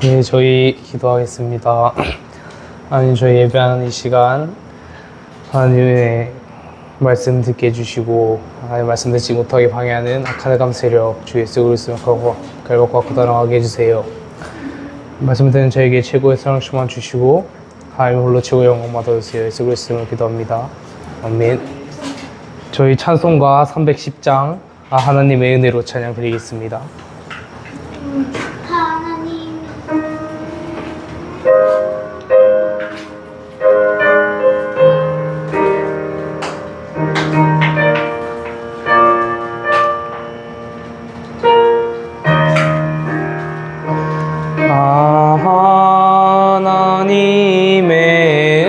네, 저희 기도하겠습니다. 하나님, 저희 예배하는 이 시간 하나님의 말씀 듣게 해주시고 하나님 말씀 듣지 못하게 방해하는 악한 감 세력 주 예수 그리스도로 결박과 고단하게 해주세요. 말씀 듣는 저에게 최고의 사랑 충만 주시고 하나님 홀로 최고의 영광 받아주세요. 예수 그리스도로 기도합니다. 아멘. 저희 찬송가 310장 하나님의 은혜로 찬양 드리겠습니다. 하나님의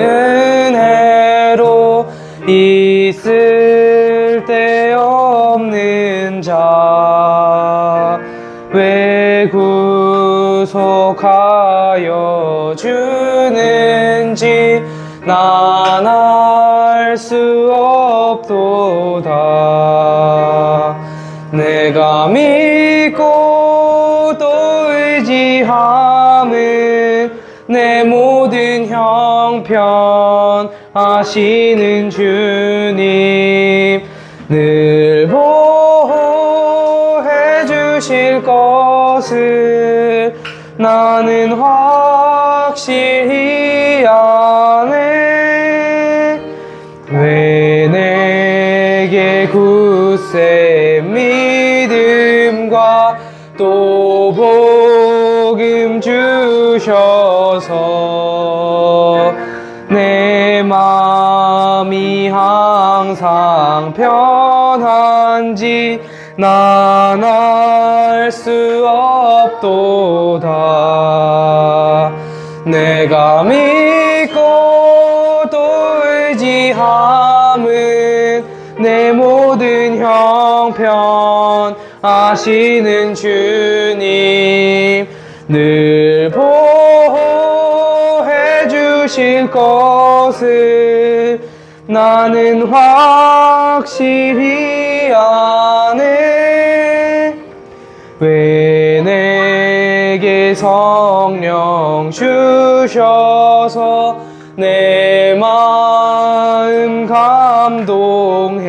은혜로 있을 데 없는 자 왜 구속하여 주는지 난 알 수 없도다. 내가 믿고 또 의지함은 내 모든 형편 아시는 주님 늘 보호해 주실 것을 나는 확실히 아네. 왜 내게 굳세 믿음과 또 복음 주셔서 내 마음이 항상 편한지 난 알 수 없도다. 내가 믿고 또 의지함은 내 모든 형편 아시는 주님 늘 보호해 주실 것을 나는 확실히 아네. 왜 내게 성령 주셔서 내 마음 감동해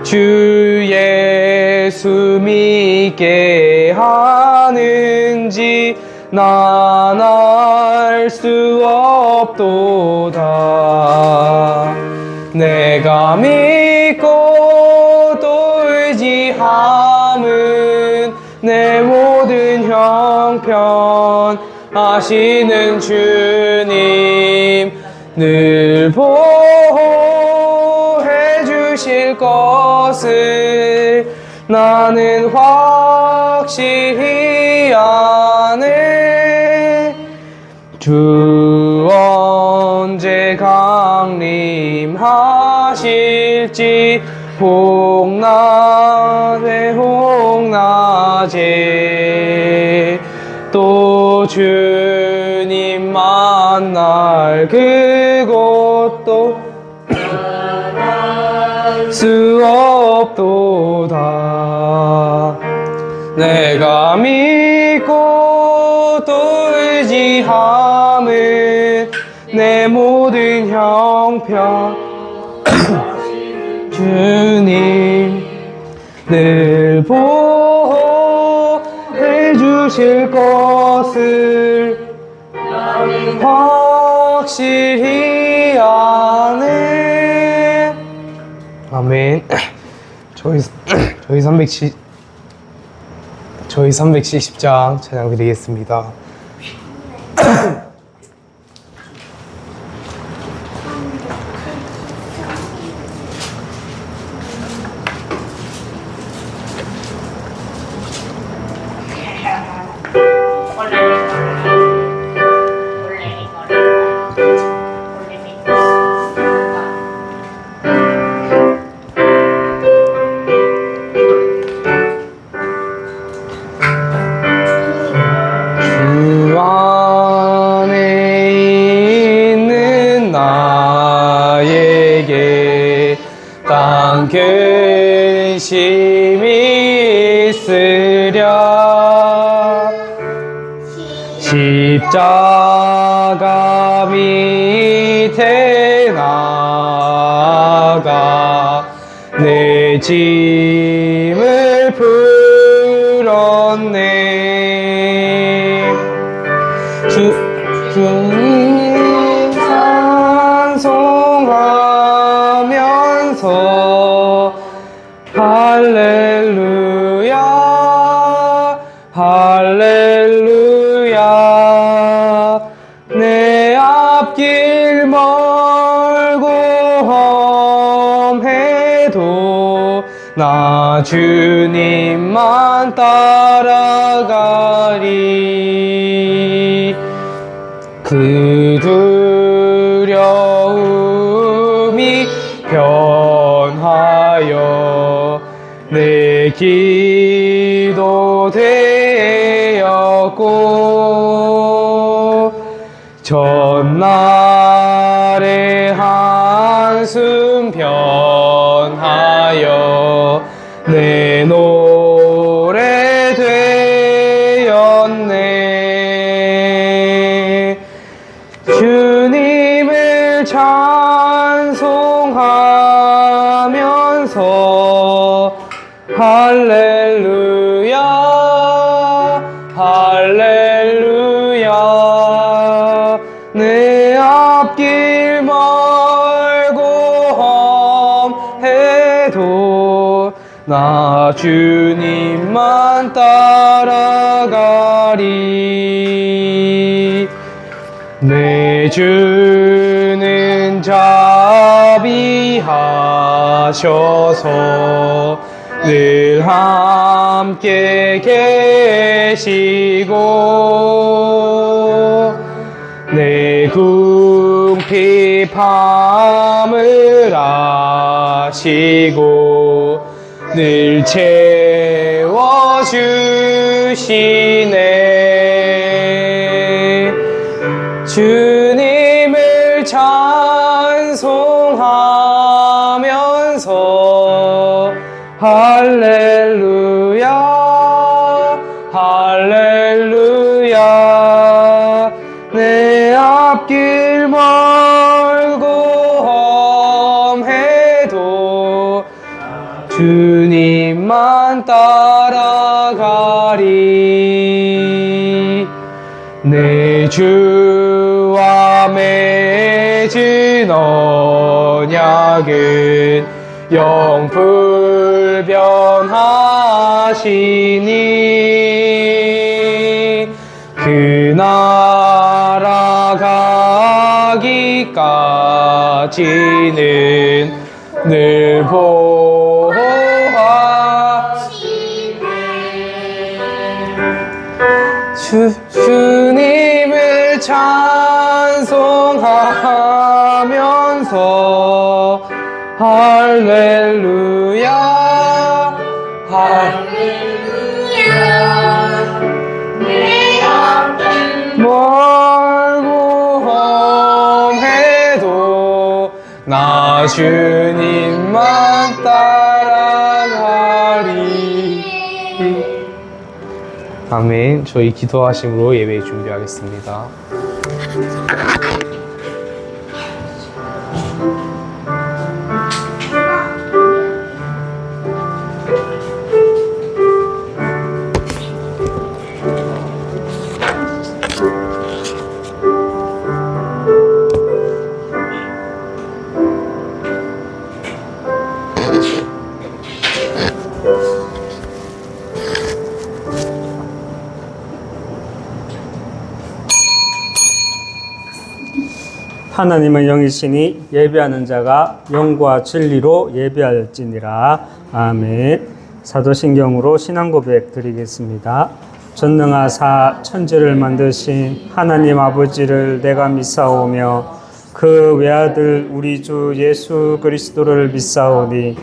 주 예수 믿게 하는지 난 알 수 없도다. 내가 믿고 또 의지함은 내 모든 형편 아시는 주님 늘 보호해 주실 것을 나는 확실히 아네. 주 언제 강림하실지 복낮에 홍낮에 또 주님 만날 그곳도 수 없도다. 내가 믿고 또 의지함은 내 모든 형편 주님 늘 보호해 주실 것을 확실히 아네. 아멘. 저희 370장 찬양 드리겠습니다. 근심이 있으랴 십자가 밑에 나가 내 짐을 풀었네. 주님 찬송하면서 할렐루야 할렐루야. 내 앞길 멀고 험해도 나 주님만 따라가리. 그 두려움이 변하여 내 기도 되었고 전날의 한숨 변하여 내 노래 되었네. 주님을 찬송하면서 할렐루야 할렐루야. 내 앞길 멀고 험해도 나 주님만 따라가리. 내 주는 자비하셔서 늘 함께 계시고 내 궁핍함을 아시고 늘 채워주시네. 주님을 찬송하면서 할렐루야 할렐루야. 내 앞길 멀고 험해도 주님만 따라가리. 내 주와 맺은 언약은 영불변하시니 그 나라 가기까지는 늘 주님을 찬송하면서 할렐루야 할렐루야. 내 앞길 멀고 험해도 나 주님만 따라가리. 아멘. 저희 기도하심으로 예배 준비하겠습니다. 하나님은 영이시니 예배하는 자가 영과 진리로 예배할지니라. 아멘. 사도신경으로 신앙고백 드리겠습니다. 전능하사 천지를 만드신 하나님 아버지를 내가 믿사오며 그 외아들 우리 주 예수 그리스도를 믿사오니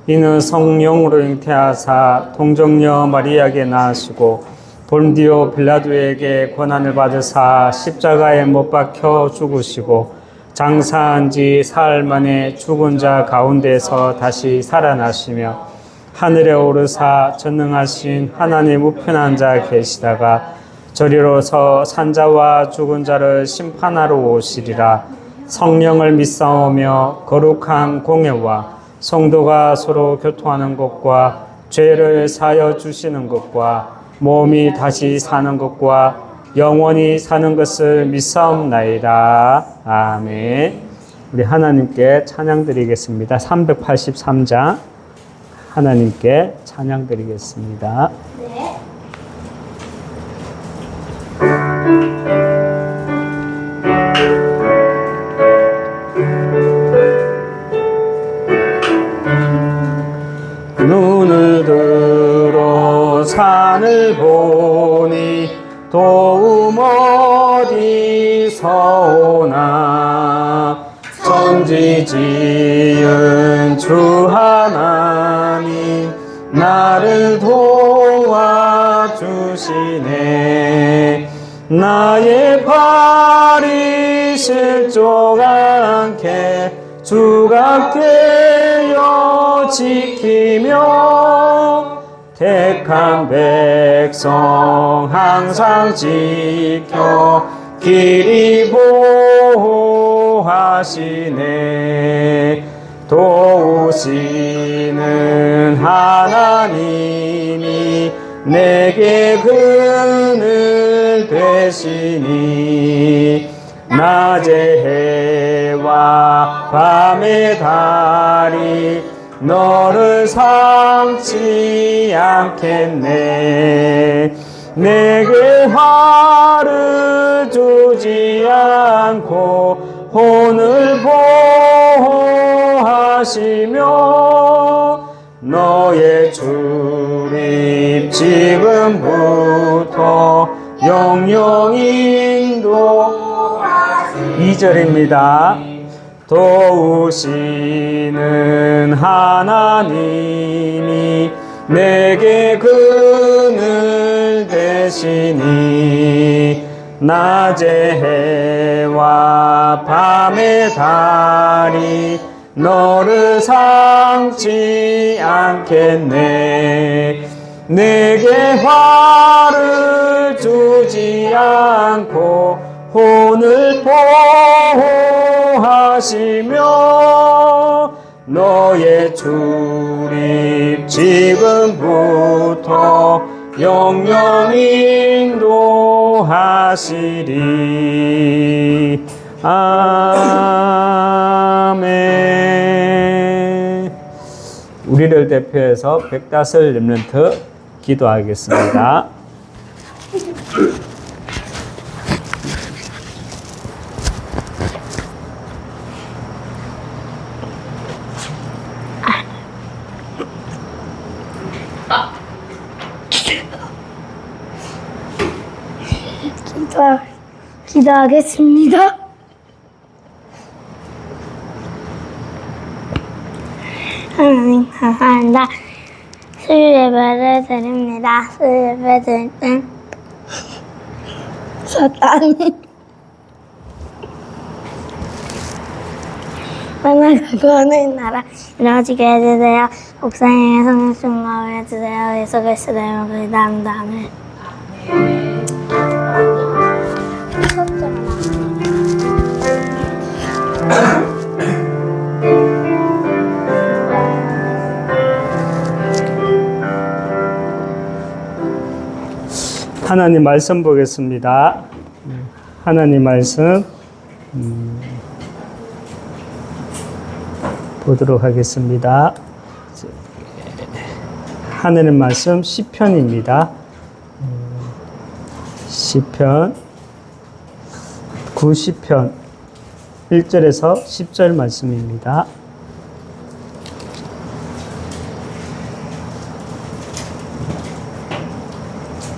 이는 성령으로 잉태하사 동정녀 마리아에게 낳으시고 본디오 빌라도에게 고난을 받으사 십자가에 못 박혀 죽으시고 장사한 지 사흘 만에 죽은 자 가운데서 다시 살아나시며 하늘에 오르사 전능하신 하나님 우편한 자 계시다가 저리로서 산자와 죽은 자를 심판하러 오시리라. 성령을 믿사오며 거룩한 공예와 성도가 서로 교통하는 것과 죄를 사하여 주시는 것과 몸이 다시 사는 것과 영원히 사는 것을 믿사옵나이다. 아멘. 우리 하나님께 찬양 드리겠습니다. 383장 하나님께 찬양 드리겠습니다. 눈을 들어 산을 보니 도움 어디서 오나 천지 지은 주 하나님 나를 도와주시네. 나의 발이 실족 않게 주가 깨어 지키며 택한 백성 항상 지켜 길이 보호하시네. 도우시는 하나님이 내게 그늘 되시니 낮의 해와 밤의 달이 너를 삼지 않겠네. 내게 화를 주지 않고 혼을 보호하시며 너의 출입 지금부터 영영히 인도 2절입니다. 도우시는 하나님이 내게 그늘 되시니 낮의 해와 밤의 달이 너를 삼지 않겠네. 내게 화를 주지 않고 혼을 보호하시며 너의 출입 지금부터 영영히 인도하시리. 아멘. 우리를 대표해서 백다슬 렘넌트 기도하겠습니다. 기도하겠습니다. 하나님 감사합니다. 수요 예배를 드립니다. 수요 예배 드릴 땐 사탄이 만나고 하는 나라 이루어지게 해주세요. 옥상에 성령 충만을 해주세요. 예수 그리스도 이름으로 기도합니다. 아멘. 하나님 말씀 보겠습니다. 하나님 말씀 보도록 하겠습니다. 하나님 말씀 시편입니다. 시편 90편 1절에서 10절 말씀입니다.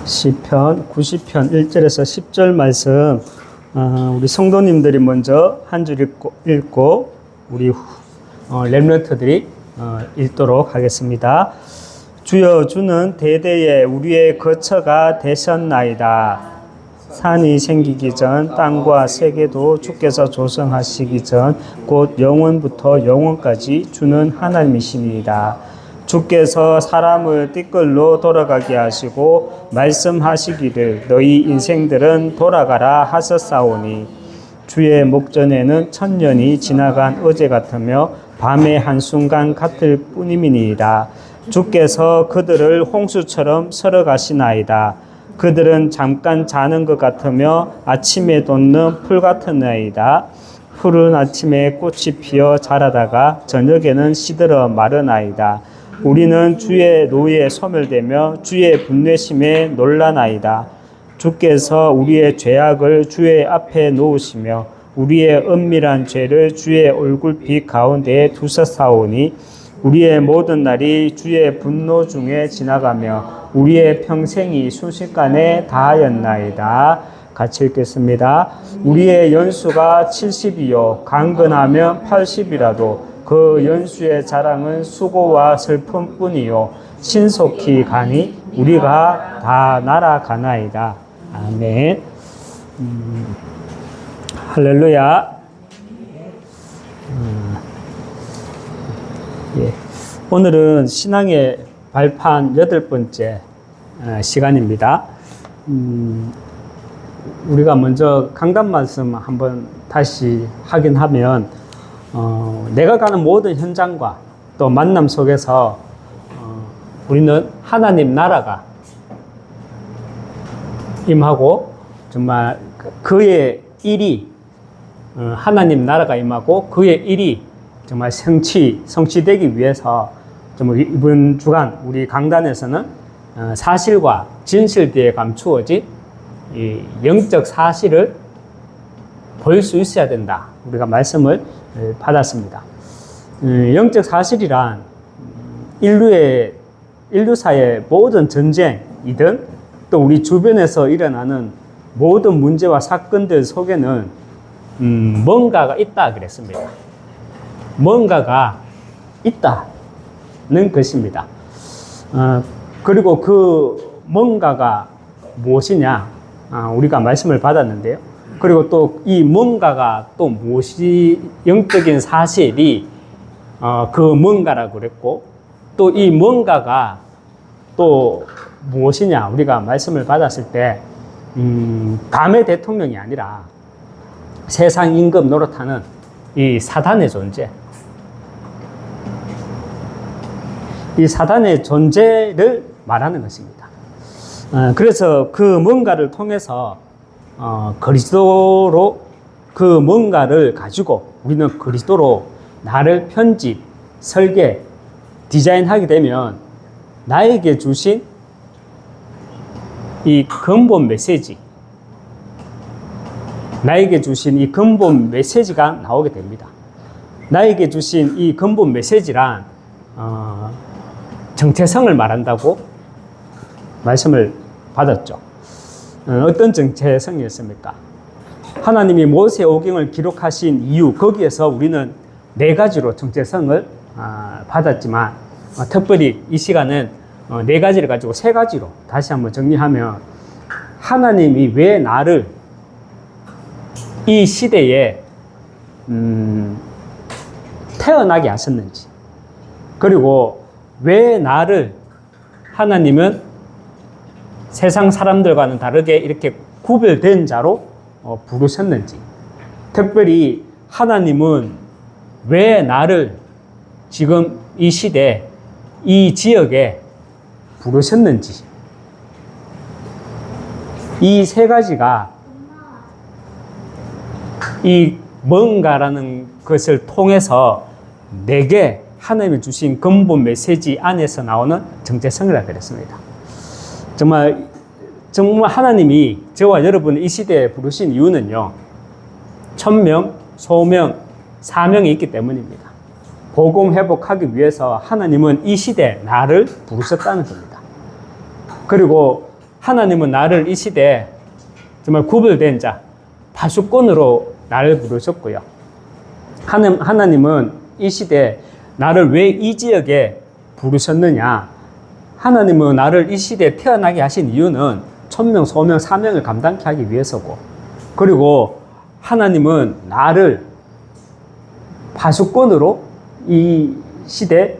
시편 90편 1절에서 10절 말씀 우리 성도님들이 먼저 한 줄 읽고 우리 렘넌트들이 읽도록 하겠습니다. 주여 주는 대대에 우리의 거처가 되셨나이다. 산이 생기기 전 땅과 세계도 주께서 조성하시기 전 곧 영원부터 영원까지 주는 하나님이시니이다. 주께서 사람을 띠끌로 돌아가게 하시고 말씀하시기를 너희 인생들은 돌아가라 하셨사오니 주의 목전에는 천년이 지나간 어제 같으며 밤의 한순간 같을 뿐임이니이다. 주께서 그들을 홍수처럼 설어가시나이다. 그들은 잠깐 자는 것 같으며 아침에 돋는 풀 같으나이다. 푸른 아침에 꽃이 피어 자라다가 저녁에는 시들어 마르나이다. 우리는 주의 노에 소멸되며 주의 분내심에 놀라나이다. 주께서 우리의 죄악을 주의 앞에 놓으시며 우리의 은밀한 죄를 주의 얼굴빛 가운데에 두셨사오니 우리의 모든 날이 주의 분노 중에 지나가며 우리의 평생이 순식간에 다하였나이다. 같이 읽겠습니다. 우리의 연수가 70이요 강건하면 80이라도 그 연수의 자랑은 수고와 슬픔뿐이요 신속히 가니 우리가 다 날아가나이다. 아멘. 할렐루야. 예. 오늘은 신앙의 발판 8번째 시간입니다. 우리가 먼저 강단 말씀 한번 다시 확인하면 내가 가는 모든 현장과 또 만남 속에서 우리는 하나님 나라가 임하고 정말 그의 일이 하나님 나라가 임하고 그의 일이 정말 성취되기 위해서 정말 이번 주간 우리 강단에서는 사실과 진실 뒤에 감추어진 이 영적 사실을 볼 수 있어야 된다. 우리가 말씀을 받았습니다. 영적 사실이란 인류사의 모든 전쟁이든 또 우리 주변에서 일어나는 모든 문제와 사건들 속에는 뭔가가 있다 그랬습니다. 뭔가가 있다는 것입니다. 그리고 그 뭔가가 무엇이냐 우리가 말씀을 받았는데요. 그리고 또 이 뭔가가 또 무엇이 영적인 사실이 그 뭔가라고 그랬고 또 이 뭔가가 또 무엇이냐 우리가 말씀을 받았을 때 감의 대통령이 아니라 세상 임금 노릇하는 이 사단의 존재, 이 사단의 존재를 말하는 것입니다. 그래서 그 뭔가를 통해서 그리스도로 그 뭔가를 가지고 우리는 그리스도로 나를 편집, 설계, 디자인하게 되면 나에게 주신 이 근본 메시지, 나에게 주신 이 근본 메시지가 나오게 됩니다. 나에게 주신 이 근본 메시지란 정체성을 말한다고 말씀을 받았죠. 어떤 정체성이었습니까? 하나님이 모세 오경을 기록하신 이유, 거기에서 우리는 4가지로 정체성을 받았지만 특별히 이 시간은 4가지를 가지고 3가지로 다시 한번 정리하면 하나님이 왜 나를 이 시대에 태어나게 하셨는지, 그리고 왜 나를 하나님은 세상 사람들과는 다르게 이렇게 구별된 자로 부르셨는지, 특별히 하나님은 왜 나를 지금 이 시대, 이 지역에 부르셨는지, 이 3가지가 이 뭔가라는 것을 통해서 내게 하나님이 주신 근본 메시지 안에서 나오는 정체성이라고 그랬습니다. 정말 하나님이 저와 여러분을 이 시대에 부르신 이유는요, 천명, 소명, 사명이 있기 때문입니다. 복음 회복하기 위해서 하나님은 이 시대에 나를 부르셨다는 겁니다. 그리고 하나님은 나를 이 시대에 정말 구별된 자, 파수꾼으로 나를 부르셨고요. 하나님은 이 시대에 나를 왜 이 지역에 부르셨느냐? 하나님은 나를 이 시대에 태어나게 하신 이유는 천명, 소명, 사명을 감당케 하기 위해서고, 그리고 하나님은 나를 파수꾼으로 이 시대에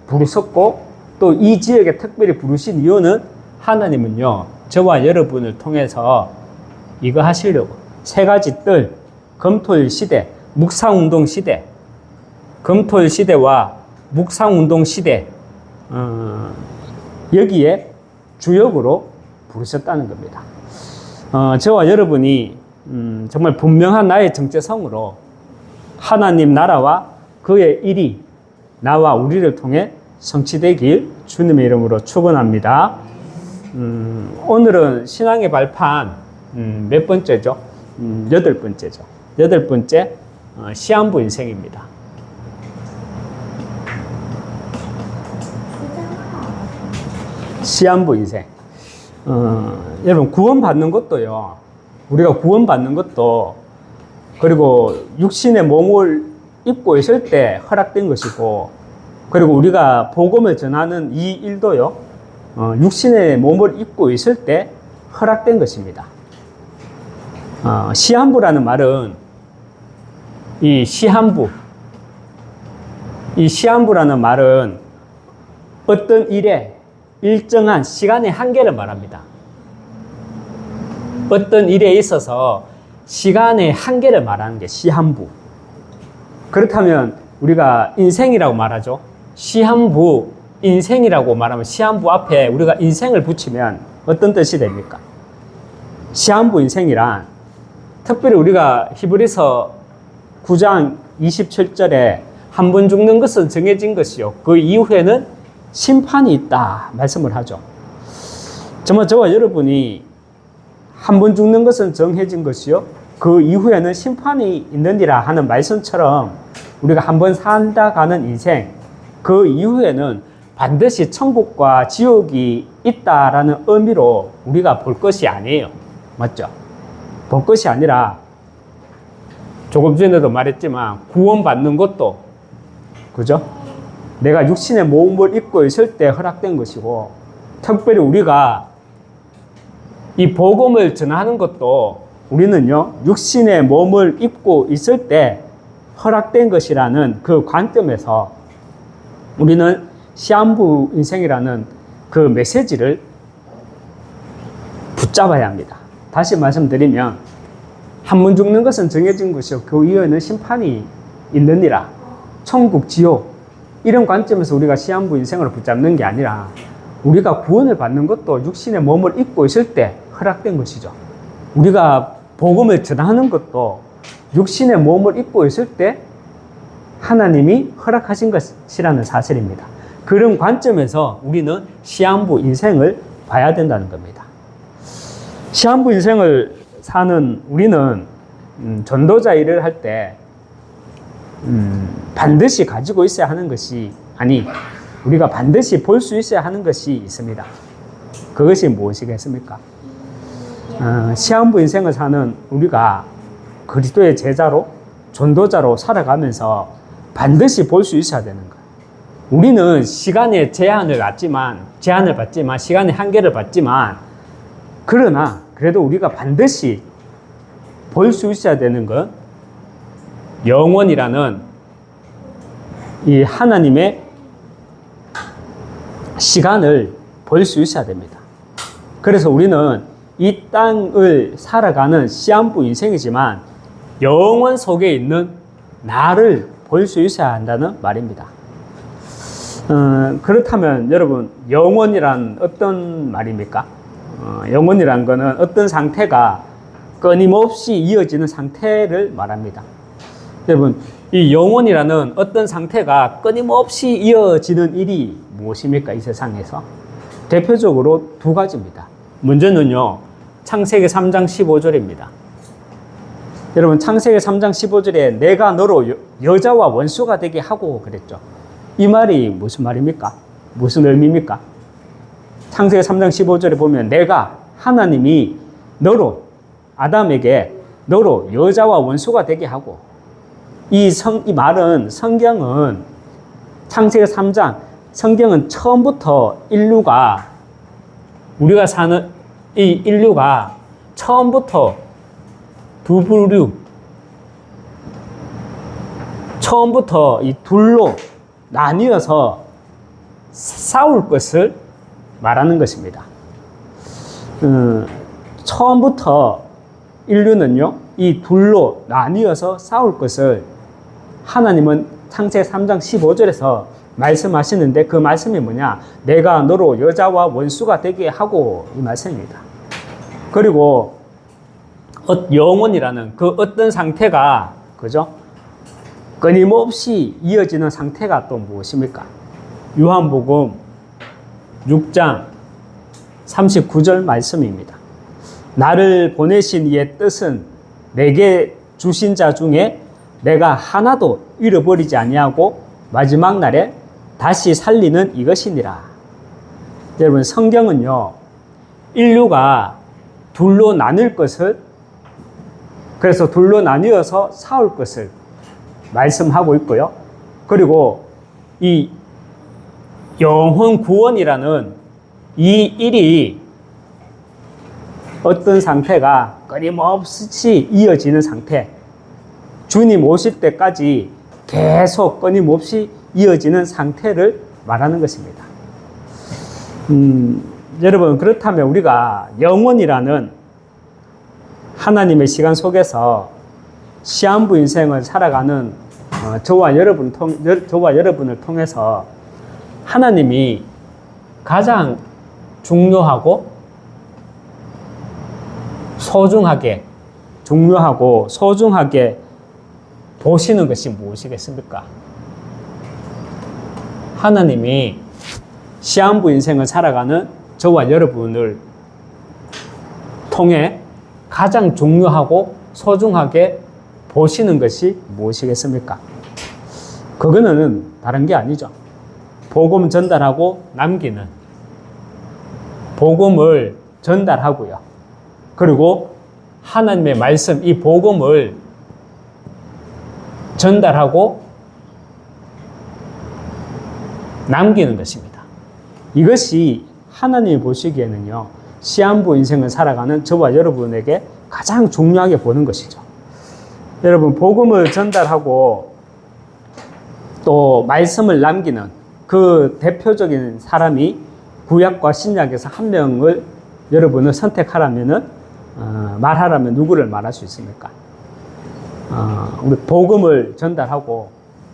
부르셨고, 또 이 지역에 특별히 부르신 이유는 하나님은요, 저와 여러분을 통해서 이거 하시려고. 세 가지 뜰, 금토일 시대, 묵상운동 시대, 금토일 시대와 묵상운동 시대, 여기에 주역으로 부르셨다는 겁니다. 저와 여러분이 정말 분명한 나의 정체성으로 하나님 나라와 그의 일이 나와 우리를 통해 성취되길 주님의 이름으로 축원합니다. 오늘은 신앙의 발판 몇 번째죠? 8번째죠. 8번째 시한부 인생입니다. 시한부 인생. 여러분 구원받는 것도요. 우리가 구원받는 것도 그리고 육신의 몸을 입고 있을 때 허락된 것이고 그리고 우리가 복음을 전하는 이 일도요. 육신의 몸을 입고 있을 때 허락된 것입니다. 시한부라는 말은 이 시한부라는 말은 어떤 일에 일정한 시간의 한계를 말합니다. 어떤 일에 있어서 시간의 한계를 말하는 게 시한부. 그렇다면 우리가 인생이라고 말하죠. 시한부, 인생이라고 말하면 시한부 앞에 우리가 인생을 붙이면 어떤 뜻이 됩니까? 시한부 인생이란 특별히 우리가 히브리서 9장 27절에 한 번 죽는 것은 정해진 것이요. 그 이후에는 심판이 있다 말씀을 하죠. 정말 저와 여러분이 한 번 죽는 것은 정해진 것이요. 그 이후에는 심판이 있느니라 하는 말씀처럼 우리가 한 번 살다 가는 인생, 그 이후에는 반드시 천국과 지옥이 있다라는 의미로 우리가 볼 것이 아니에요. 맞죠? 볼 것이 아니라 조금 전에도 말했지만 구원받는 것도 그죠? 내가 육신의 몸을 입고 있을 때 허락된 것이고 특별히 우리가 이 복음을 전하는 것도 우리는요 육신의 몸을 입고 있을 때 허락된 것이라는 그 관점에서 우리는 시한부 인생이라는 그 메시지를 붙잡아야 합니다. 다시 말씀드리면 한 번 죽는 것은 정해진 것이요 그 이후에는 심판이 있느니라. 천국, 지옥 이런 관점에서 우리가 시한부 인생을 붙잡는 게 아니라 우리가 구원을 받는 것도 육신의 몸을 입고 있을 때 허락된 것이죠. 우리가 복음을 전하는 것도 육신의 몸을 입고 있을 때 하나님이 허락하신 것이라는 사실입니다. 그런 관점에서 우리는 시한부 인생을 봐야 된다는 겁니다. 시한부 인생을 사는 우리는 전도자 일을 할 때 반드시 가지고 있어야 하는 것이 아니 우리가 반드시 볼 수 있어야 하는 것이 있습니다. 그것이 무엇이겠습니까? 시한부 인생을 사는 우리가 그리스도의 제자로 전도자로 살아가면서 반드시 볼 수 있어야 되는 거예요. 우리는 시간의 제한을 받지만 시간의 한계를 받지만 그러나 그래도 우리가 반드시 볼 수 있어야 되는 건 영원이라는 이 하나님의 시간을 볼 수 있어야 됩니다. 그래서 우리는 이 땅을 살아가는 시한부 인생이지만 영원 속에 있는 나를 볼 수 있어야 한다는 말입니다. 그렇다면 여러분 영원이란 어떤 말입니까? 영원이란 것은 어떤 상태가 끊임없이 이어지는 상태를 말합니다. 여러분 이 영원이라는 어떤 상태가 끊임없이 이어지는 일이 무엇입니까? 이 세상에서 대표적으로 두 가지입니다. 먼저는요 창세기 3장 15절입니다. 여러분 창세기 3장 15절에 내가 너로 여자와 원수가 되게 하고 그랬죠. 이 말이 무슨 말입니까? 무슨 의미입니까? 창세기 3장 15절에 보면 내가 하나님이 너로 아담에게 너로 여자와 원수가 되게 하고 이 말은 성경은 창세기 3장 성경은 처음부터 인류가 우리가 사는 이 인류가 처음부터 두 부류 처음부터 이 둘로 나뉘어서 싸울 것을 말하는 것입니다. 처음부터 인류는요, 이 둘로 나뉘어서 싸울 것을 하나님은 창세기 3장 15절에서 말씀하시는데 그 말씀이 뭐냐? 내가 너로 여자와 원수가 되게 하고, 이 말씀입니다. 그리고 영혼이라는 그 어떤 상태가, 그죠? 끊임없이 이어지는 상태가 또 무엇입니까? 요한복음 6장 39절 말씀입니다. 나를 보내신 이의 뜻은 내게 주신 자 중에 내가 하나도 잃어버리지 아니하고 마지막 날에 다시 살리는 이것이니라. 여러분, 성경은요, 인류가 둘로 나눌 것을, 그래서 둘로 나뉘어서 싸울 것을 말씀하고 있고요. 그리고 이 영혼 구원이라는 이 일이 어떤 상태가 끊임없이 이어지는 상태, 주님 오실 때까지 계속 끊임없이 이어지는 상태를 말하는 것입니다. 여러분, 그렇다면 우리가 영원이라는 하나님의 시간 속에서 시한부 인생을 살아가는 저와 여러분을 통해서 하나님이 가장 중요하고 소중하게 보시는 것이 무엇이겠습니까? 하나님이 시한부 인생을 살아가는 저와 여러분을 통해 가장 중요하고 소중하게 보시는 것이 무엇이겠습니까? 그거는 다른 게 아니죠. 복음 전달하고 남기는, 복음을 전달하고요. 그리고 하나님의 말씀, 이 복음을 전달하고 남기는 것입니다. 이것이 하나님이 보시기에는요, 시한부 인생을 살아가는 저와 여러분에게 가장 중요하게 보는 것이죠. 여러분, 복음을 전달하고 또 말씀을 남기는 그 대표적인 사람이 구약과 신약에서 한 명을 여러분을 선택하라면은 말하라면 누구를 말할 수 있습니까? 우리 복음을 전달하고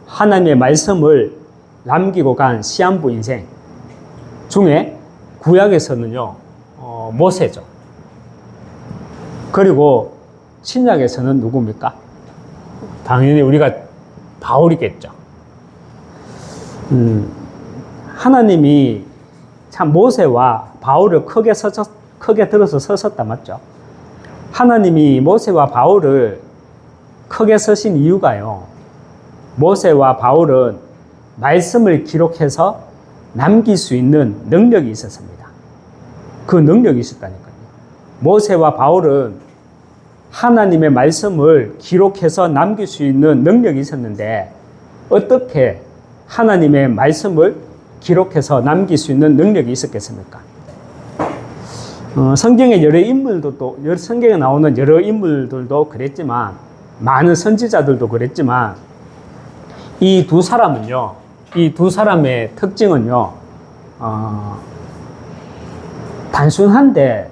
하나님의 말씀을 남기고 간 시한부 인생 중에 구약에서는요, 모세죠. 그리고 신약에서는 누굽니까? 당연히 우리가 바울이겠죠. 하나님이 참 모세와 바울을 크게 들어서 서셨다, 맞죠? 하나님이 모세와 바울을 크게 서신 이유가요, 모세와 바울은 말씀을 기록해서 남길 수 있는 능력이 있었습니다. 그 능력이 있었다니까요. 모세와 바울은 하나님의 말씀을 기록해서 남길 수 있는 능력이 있었는데 어떻게 하나님의 말씀을 기록해서 남길 수 있는 능력이 있었겠습니까? 성경의 성경에 나오는 여러 인물들도 그랬지만, 많은 선지자들도 그랬지만, 이 두 사람의 특징은요, 단순한데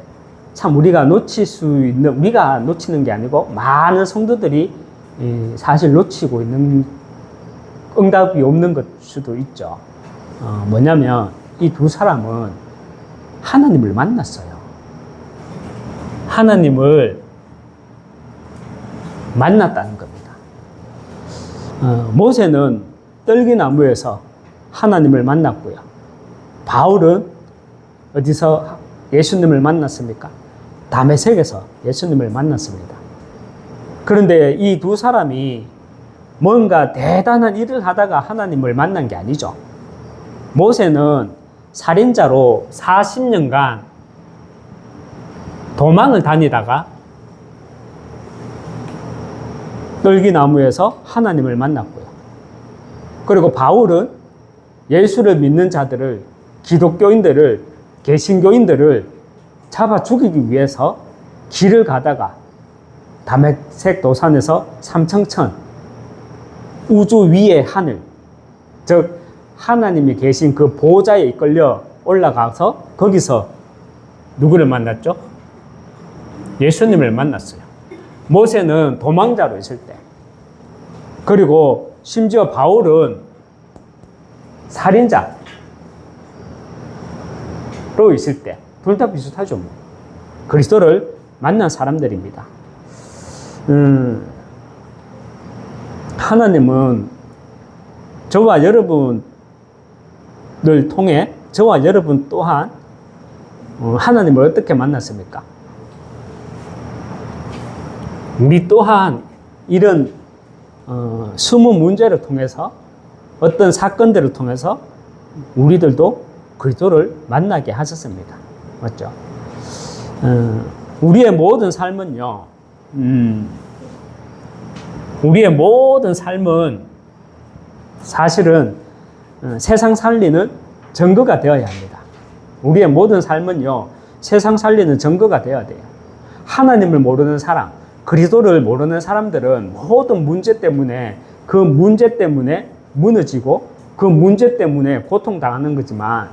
참 우리가 놓치는 게 아니고 많은 성도들이 사실 놓치고 있는, 응답이 없는 것 수도 있죠. 뭐냐면 이 두 사람은 하나님을 만났어요. 하나님을 만났다는 겁니다. 모세는 떨기나무에서 하나님을 만났고요. 바울은 어디서 예수님을 만났습니까? 다메섹에서 예수님을 만났습니다. 그런데 이 두 사람이 뭔가 대단한 일을 하다가 하나님을 만난 게 아니죠. 모세는 살인자로 40년간 도망을 다니다가 떨기나무에서 하나님을 만났고요. 그리고 바울은 예수를 믿는 자들을, 기독교인들을, 개신교인들을 잡아 죽이기 위해서 길을 가다가 다메섹 도산에서 삼청천, 우주 위의 하늘, 즉 하나님이 계신 그 보좌에 이끌려 올라가서 거기서 누구를 만났죠? 예수님을 만났어요. 모세는 도망자로 있을 때, 그리고 심지어 바울은 살인자로 있을 때, 둘 다 비슷하죠. 뭐. 그리스도를 만난 사람들입니다. 하나님은 저와 여러분을 통해 저와 여러분 또한 하나님을 어떻게 만났습니까? 우리 또한 이런 숨은 문제를 통해서, 어떤 사건들을 통해서 우리들도 그리스도를 만나게 하셨습니다. 맞죠? 우리의 모든 삶은요, 우리의 모든 삶은 사실은 세상 살리는 증거가 되어야 합니다. 우리의 모든 삶은요, 세상 살리는 증거가 되어야 돼요. 하나님을 모르는 사람, 그리스도를 모르는 사람들은 모든 문제 때문에, 그 문제 때문에 무너지고 그 문제 때문에 고통당하는 거지만,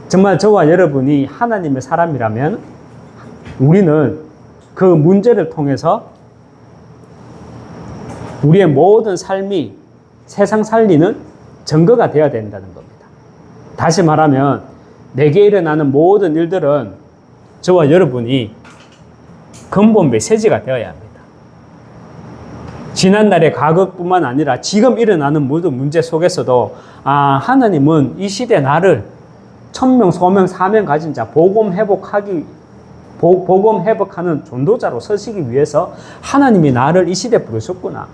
정말 저와 여러분이 하나님의 사람이라면 우리는 그 문제를 통해서 우리의 모든 삶이 세상 살리는 증거가 되어야 된다는 겁니다. 다시 말하면 내게 일어나는 모든 일들은 저와 여러분이 근본 메시지가 되어야 합니다. 지난날의 과거뿐만 아니라 지금 일어나는 모든 문제 속에서도 하나님은 이 시대 나를 천명, 소명, 사명 가진 자, 복음 회복하는 전도자로 서시기 위해서 하나님이 나를 이 시대에 부르셨구나.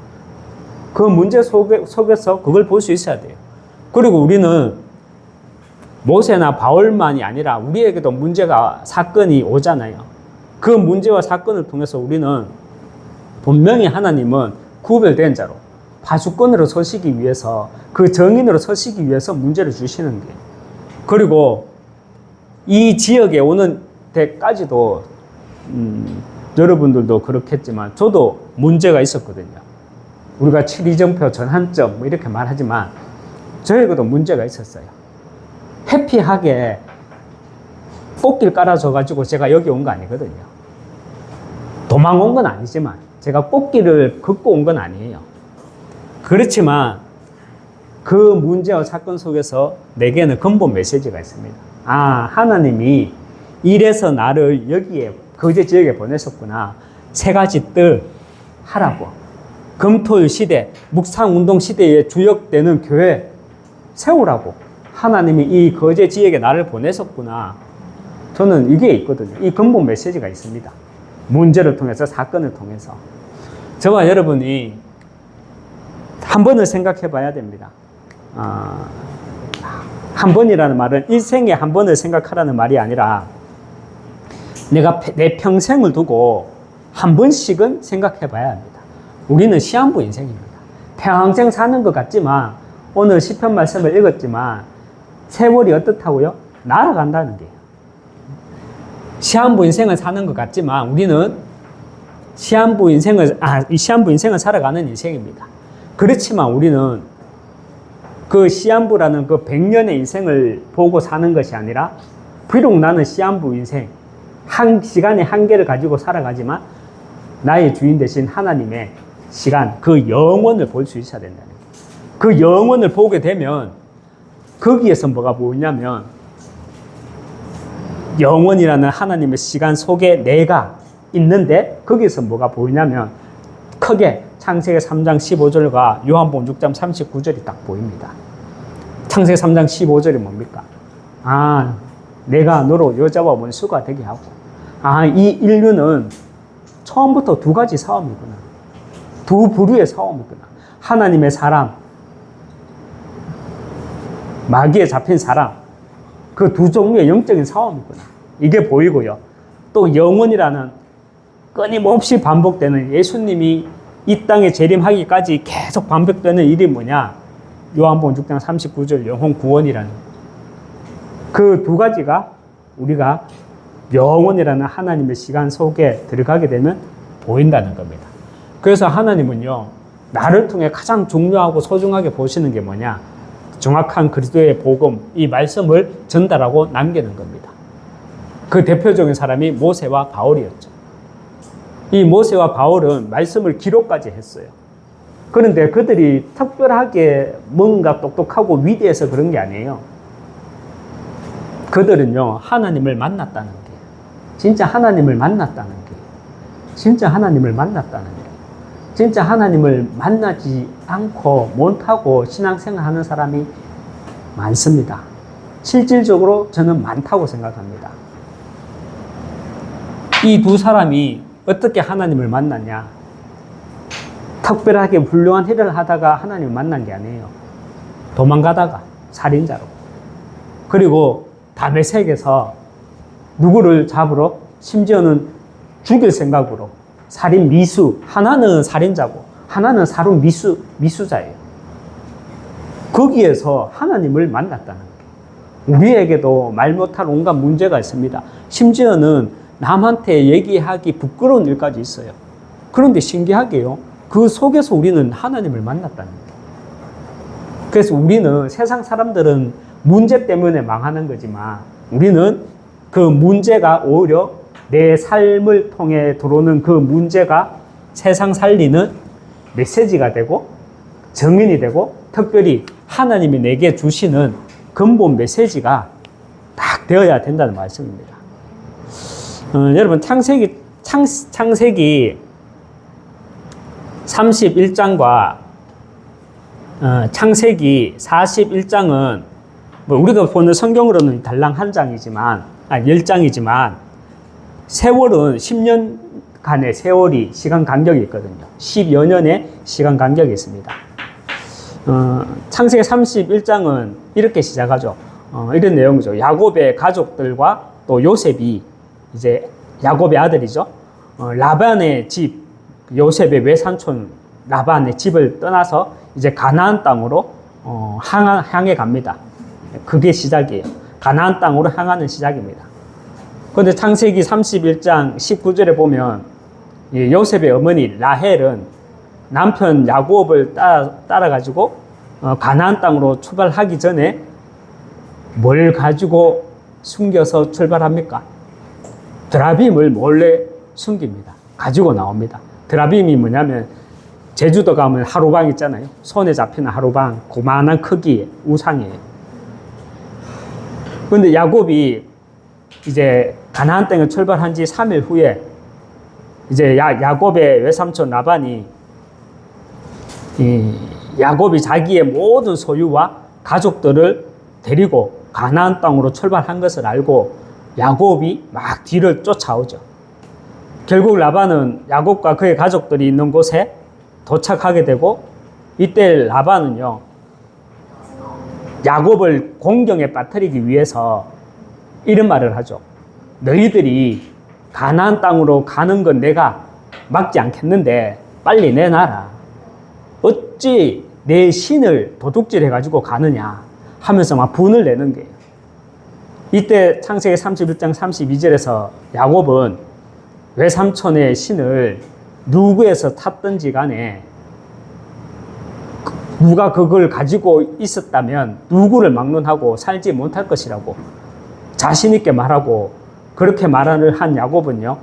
그 문제 속에서 그걸 볼 수 있어야 돼요. 그리고 우리는 모세나 바울만이 아니라 우리에게도 문제가, 사건이 오잖아요. 그 문제와 사건을 통해서 우리는 분명히 하나님은 구별된 자로, 파수꾼으로 서시기 위해서, 그 정인으로 서시기 위해서 문제를 주시는 게. 그리고 이 지역에 오는 데까지도 여러분들도 그렇겠지만 저도 문제가 있었거든요. 우리가 7.2정표 전환점 뭐 이렇게 말하지만 저에게도 문제가 있었어요. 해피하게 꽃길 깔아줘가지고 제가 여기 온 거 아니거든요. 도망 온 건 아니지만 제가 꽃길을 걷고 온 건 아니에요. 그렇지만 그 문제와 사건 속에서 내게는 근본 메시지가 있습니다. 하나님이 이래서 나를 여기에 거제 지역에 보내셨구나. 세 가지 뜰 하라고. 금토일 시대, 묵상운동 시대에 주역되는 교회 세우라고. 하나님이 이 거제 지역에 나를 보내셨구나. 저는 이게 있거든요. 이 근본 메시지가 있습니다. 문제를 통해서, 사건을 통해서. 저와 여러분이 한 번을 생각해 봐야 됩니다. 한 번이라는 말은 일생에 한 번을 생각하라는 말이 아니라 내가 내 평생을 두고 한 번씩은 생각해 봐야 합니다. 우리는 시한부 인생입니다. 평생 사는 것 같지만, 오늘 시편 말씀을 읽었지만 세월이 어떻다고요? 날아간다는 게요. 시한부 인생을 사는 것 같지만 우리는 시한부 인생을 살아가는 인생입니다. 그렇지만 우리는 그 시한부라는 그 100년의 인생을 보고 사는 것이 아니라, 비록 나는 시한부 인생, 한 시간의 한계를 가지고 살아가지만 나의 주인 되신 하나님의 시간, 그 영원을 볼 수 있어야 된다는 거예요. 그 영원을 보게 되면 거기에서 뭐가 보이냐면, 영원이라는 하나님의 시간 속에 내가 있는데 거기에서 뭐가 보이냐면 크게 창세기 3장 15절과 요한복음 6장 39절이 딱 보입니다. 창세기 3장 15절이 뭡니까? 내가 너로 여자와 원수가 되게 하고, 이 인류는 처음부터 두 가지 싸움이구나. 두 부류의 싸움이구나. 하나님의 사람, 마귀에 잡힌 사람, 그 두 종류의 영적인 싸움이구나. 이게 보이고요. 또 영원이라는 끊임없이 반복되는, 예수님이 이 땅에 재림하기까지 계속 반복되는 일이 뭐냐? 요한복음 6장 39절 영혼 구원이라는, 그 두 가지가 우리가 영원이라는 하나님의 시간 속에 들어가게 되면 보인다는 겁니다. 그래서 하나님은요, 나를 통해 가장 중요하고 소중하게 보시는 게 뭐냐? 정확한 그리스도의 복음, 이 말씀을 전달하고 남기는 겁니다. 그 대표적인 사람이 모세와 바울이었죠. 이 모세와 바울은 말씀을 기록까지 했어요. 그런데 그들이 특별하게 뭔가 똑똑하고 위대해서 그런 게 아니에요. 그들은요, 하나님을 만났다는 게, 진짜 하나님을 만났다는 게, 진짜 하나님을 만났다는 게, 진짜 하나님을 만나지 않고 못하고 신앙생활 하는 사람이 많습니다. 실질적으로 저는 많다고 생각합니다. 이 두 사람이 어떻게 하나님을 만났냐? 특별하게 훌륭한 일을 하다가 하나님을 만난 게 아니에요. 도망가다가 살인자로. 그리고 다메섹에서 누구를 잡으러, 심지어는 죽일 생각으로 살인 미수, 하나는 살인자고 하나는 살인 미수자예요. 거기에서 하나님을 만났다는 게, 우리에게도 말 못할 온갖 문제가 있습니다. 심지어는 남한테 얘기하기 부끄러운 일까지 있어요. 그런데 신기하게요, 그 속에서 우리는 하나님을 만났다는 거예요. 그래서 우리는, 세상 사람들은 문제 때문에 망하는 거지만 우리는 그 문제가 오히려 내 삶을 통해 들어오는 그 문제가 세상 살리는 메시지가 되고 정인이 되고, 특별히 하나님이 내게 주시는 근본 메시지가 딱 되어야 된다는 말씀입니다. 여러분, 창세기 31장과 창세기 41장은 뭐 우리가 보는 성경으로는 달랑 한 장이지만, 10장이지만 세월은 10년간의 세월이 시간 간격이 있거든요. 10여 년의 시간 간격이 있습니다. 창세기 31장은 이렇게 시작하죠. 이런 내용이죠. 야곱의 가족들과 또 요셉이, 이제 야곱의 아들이죠. 라반의 집, 요셉의 외삼촌 라반의 집을 떠나서 이제 가나안 땅으로 향해 갑니다. 그게 시작이에요. 가나안 땅으로 향하는 시작입니다. 그런데 창세기 31장 19절에 보면 요셉의 어머니 라헬은 남편 야곱을 따라가지고 가나안 땅으로 출발하기 전에 뭘 가지고 숨겨서 출발합니까? 드라빔을 몰래 숨깁니다. 가지고 나옵니다. 드라빔이 뭐냐면, 제주도 가면 하루방 있잖아요. 손에 잡히는 하루방, 고만한 크기의 우상이에요. 그런데 야곱이 이제 가나안 땅에 출발한 지 3일 후에 이제 야곱의 외삼촌 라반이 야곱이 자기의 모든 소유와 가족들을 데리고 가나안 땅으로 출발한 것을 알고 야곱이 막 뒤를 쫓아오죠. 결국 라반은 야곱과 그의 가족들이 있는 곳에 도착하게 되고, 이때 라반은요, 야곱을 공경에 빠뜨리기 위해서 이런 말을 하죠. 너희들이 가나안 땅으로 가는 건 내가 막지 않겠는데 빨리 내놔라. 어찌 내 신을 도둑질해가지고 가느냐 하면서 막 분을 내는 거예요. 이때 창세기 31장 32절에서 야곱은 외삼촌의 신을 누구에서 탔든지 간에 누가 그걸 가지고 있었다면 누구를 막론하고 살지 못할 것이라고 자신 있게 말하고, 그렇게 말을 한 야곱은요,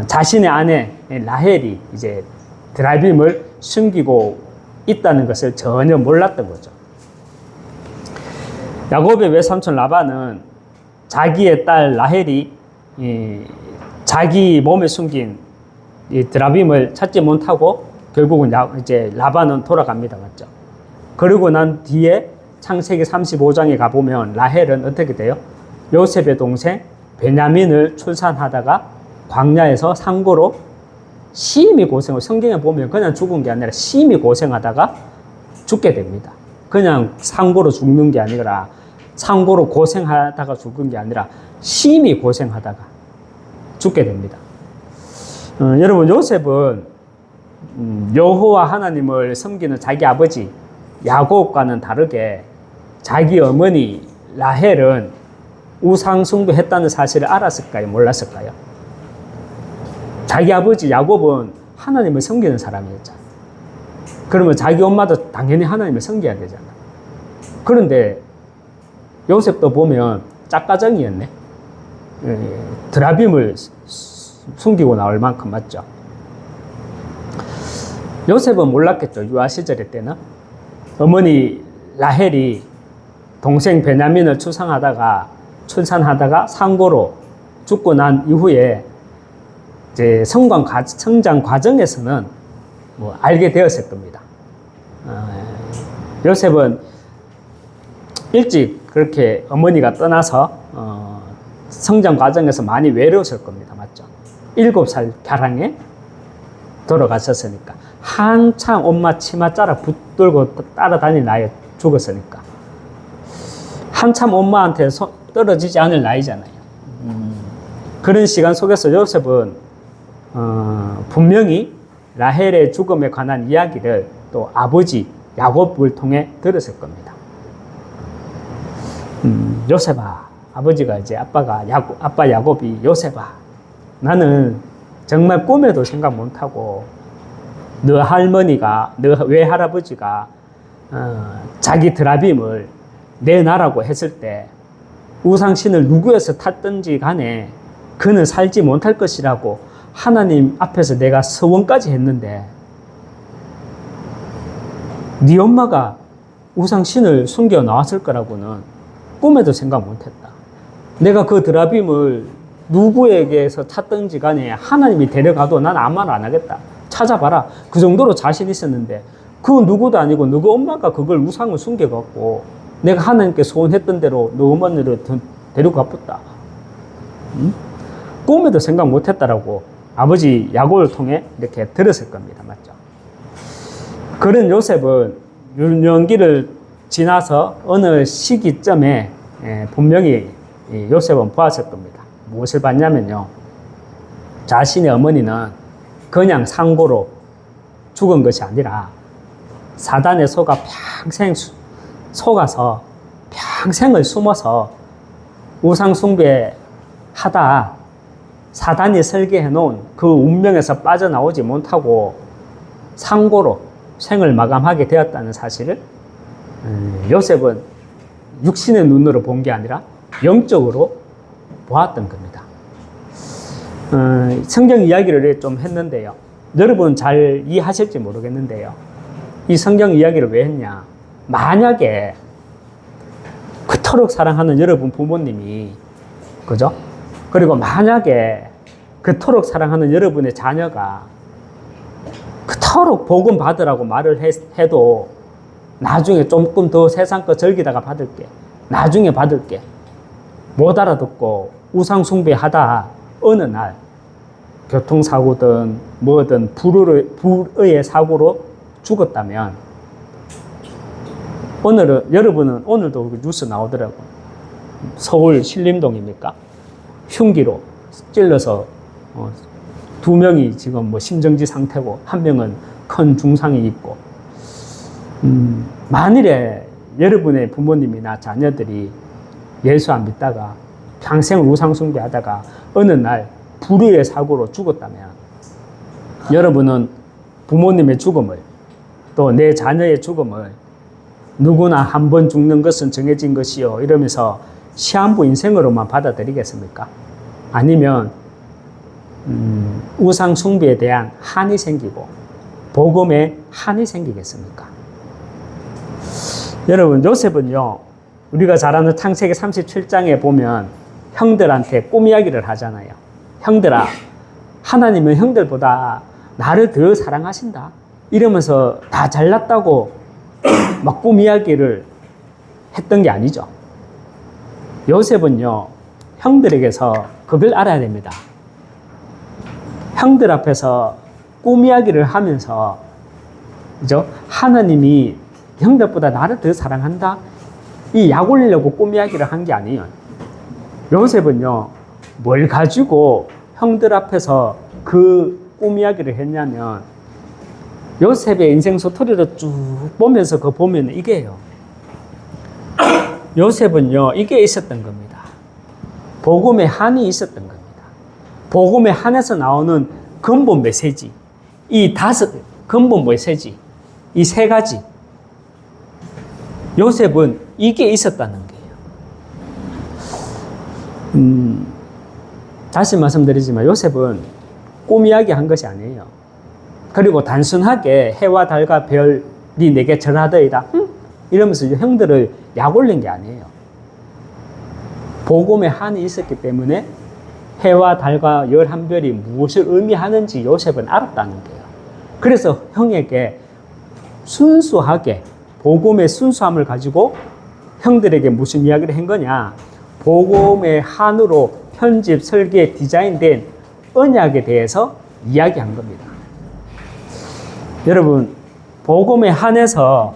자신의 아내 라헬이 이제 드라빔을 숨기고 있다는 것을 전혀 몰랐던 거죠. 야곱의 외삼촌 라반은 자기의 딸 라헬이 자기 몸에 숨긴 이 드라빔을 찾지 못하고 결국은 이제 라반은 돌아갑니다. 맞죠? 그러고 난 뒤에 창세기 35장에 가보면 라헬은 어떻게 돼요? 요셉의 동생 베냐민을 출산하다가 광야에서 상고로 심히 고생을, 성경에 보면 그냥 죽은 게 아니라 심히 고생하다가 죽게 됩니다. 그냥 상고로 죽는 게 아니라, 상고로 고생하다가 죽은 게 아니라 심히 고생하다가 죽게 됩니다. 여러분, 요셉은 여호와 하나님을 섬기는 자기 아버지 야곱과는 다르게 자기 어머니 라헬은 우상 숭배했다는 사실을 알았을까요? 몰랐을까요? 자기 아버지 야곱은 하나님을 섬기는 사람이었잖아요. 그러면 자기 엄마도 당연히 하나님을 섬겨야 되잖아요. 그런데 요셉도 보면 짝가정이었네. 드라빔을 숨기고 나올 만큼 맞죠. 요셉은 몰랐겠죠. 유아 시절 때는 어머니 라헬이 동생 베냐민을 출산하다가 상고로 죽고 난 이후에 이제 성장 과정에서는 뭐 알게 되었을 겁니다. 요셉은 일찍 그렇게 어머니가 떠나서 성장 과정에서 많이 외로웠을 겁니다. 맞죠? 7살 가량에 돌아가셨으니까. 한참 엄마 치맛자락 붙들고 따라다닐 나이에 죽었으니까. 한참 엄마한테 떨어지지 않을 나이잖아요. 그런 시간 속에서 요셉은 분명히 라헬의 죽음에 관한 이야기를 또 아버지 야곱을 통해 들었을 겁니다. 요셉아, 아버지가 이제 아빠 야곱이 요셉아, 나는 정말 꿈에도 생각 못하고 너 할머니가, 너 외할아버지가 자기 드라빔을 내 나라고 했을 때 우상신을 누구에서 탔든지 간에 그는 살지 못할 것이라고 하나님 앞에서 내가 서원까지 했는데 네 엄마가 우상신을 숨겨 나왔을 거라고는 꿈에도 생각 못했다. 내가 그 드라빔을 누구에게서 찾든지 간에 하나님이 데려가도 난 아무 말 안 하겠다. 찾아봐라. 그 정도로 자신 있었는데 그 누구도 아니고 너가 엄마가 그걸 우상을 숨겨갖고 내가 하나님께 소원했던 대로 너 어머니를 데리고 가봤다. 꿈에도 생각 못했다라고 아버지 야곱을 통해 이렇게 들었을 겁니다. 맞죠? 그런 요셉은 유년기를 지나서 어느 시기점에 분명히 요셉은 보았을 겁니다. 무엇을 봤냐면요. 자신의 어머니는 그냥 상고로 죽은 것이 아니라 사단의 속아 평생 속아서 평생을 숨어서 우상숭배하다 사단이 설계해 놓은 그 운명에서 빠져나오지 못하고 상고로 생을 마감하게 되었다는 사실을 요셉은 육신의 눈으로 본 게 아니라 영적으로 보았던 겁니다. 성경 이야기를 좀 했는데요. 여러분 잘 이해하실지 모르겠는데요. 이 성경 이야기를 왜 했냐? 만약에 그토록 사랑하는 여러분 부모님이, 그죠? 그리고 만약에 그토록 사랑하는 여러분의 자녀가 그토록 복음 받으라고 말을 해도 나중에 조금 더 세상 거 즐기다가 받을게, 나중에 받을게, 못 알아듣고 우상숭배하다 어느 날 교통사고든 뭐든 불의의 사고로 죽었다면 여러분은 오늘도 뉴스 나오더라고요. 서울 신림동입니까? 흉기로 찔러서 2명이 지금 뭐 심정지 상태고 1명은 큰 중상이 있고, 만일에 여러분의 부모님이나 자녀들이 예수 안 믿다가 평생 우상숭배하다가 어느 날 불의의 사고로 죽었다면 여러분은 부모님의 죽음을 또 내 자녀의 죽음을 누구나 한 번 죽는 것은 정해진 것이요 이러면서 시한부 인생으로만 받아들이겠습니까? 아니면 우상 숭배에 대한 한이 생기고 복음에 한이 생기겠습니까? 여러분, 요셉은요, 우리가 잘 아는 창세기 37장에 보면 형들한테 꿈 이야기를 하잖아요. 형들아, 하나님은 형들보다 나를 더 사랑하신다 이러면서 다 잘났다고 막 꿈 이야기를 했던 게 아니죠. 요셉은요, 형들에게서 그걸 알아야 됩니다. 형들 앞에서 꿈 이야기를 하면서, 그죠? 하나님이 형들보다 나를 더 사랑한다? 이 약 올리려고 꿈 이야기를 한 게 아니에요. 요셉은요, 뭘 가지고 형들 앞에서 그 꿈 이야기를 했냐면, 요셉의 인생 스토리를 쭉 보면서 그거 보면 이게요. 요셉은요, 이게 있었던 겁니다. 복음의 한이 있었던 겁니다. 복음의 한에서 나오는 근본 메시지, 이 5 근본 메시지, 이 3가지. 요셉은 이게 있었다는 거예요. 다시 말씀드리지만 요셉은 꿈 이야기 한 것이 아니에요. 그리고 단순하게 해와 달과 별이 내게 절하더이다 이러면서 형들을 약 올린 게 아니에요. 복음의 한이 있었기 때문에 해와 달과 11별이 무엇을 의미하는지 요셉은 알았다는 거예요. 그래서 형에게 순수하게 복음의 순수함을 가지고 형들에게 무슨 이야기를 한 거냐, 복음의 한으로 편집, 설계, 디자인된 언약에 대해서 이야기한 겁니다. 여러분, 복음의 한에서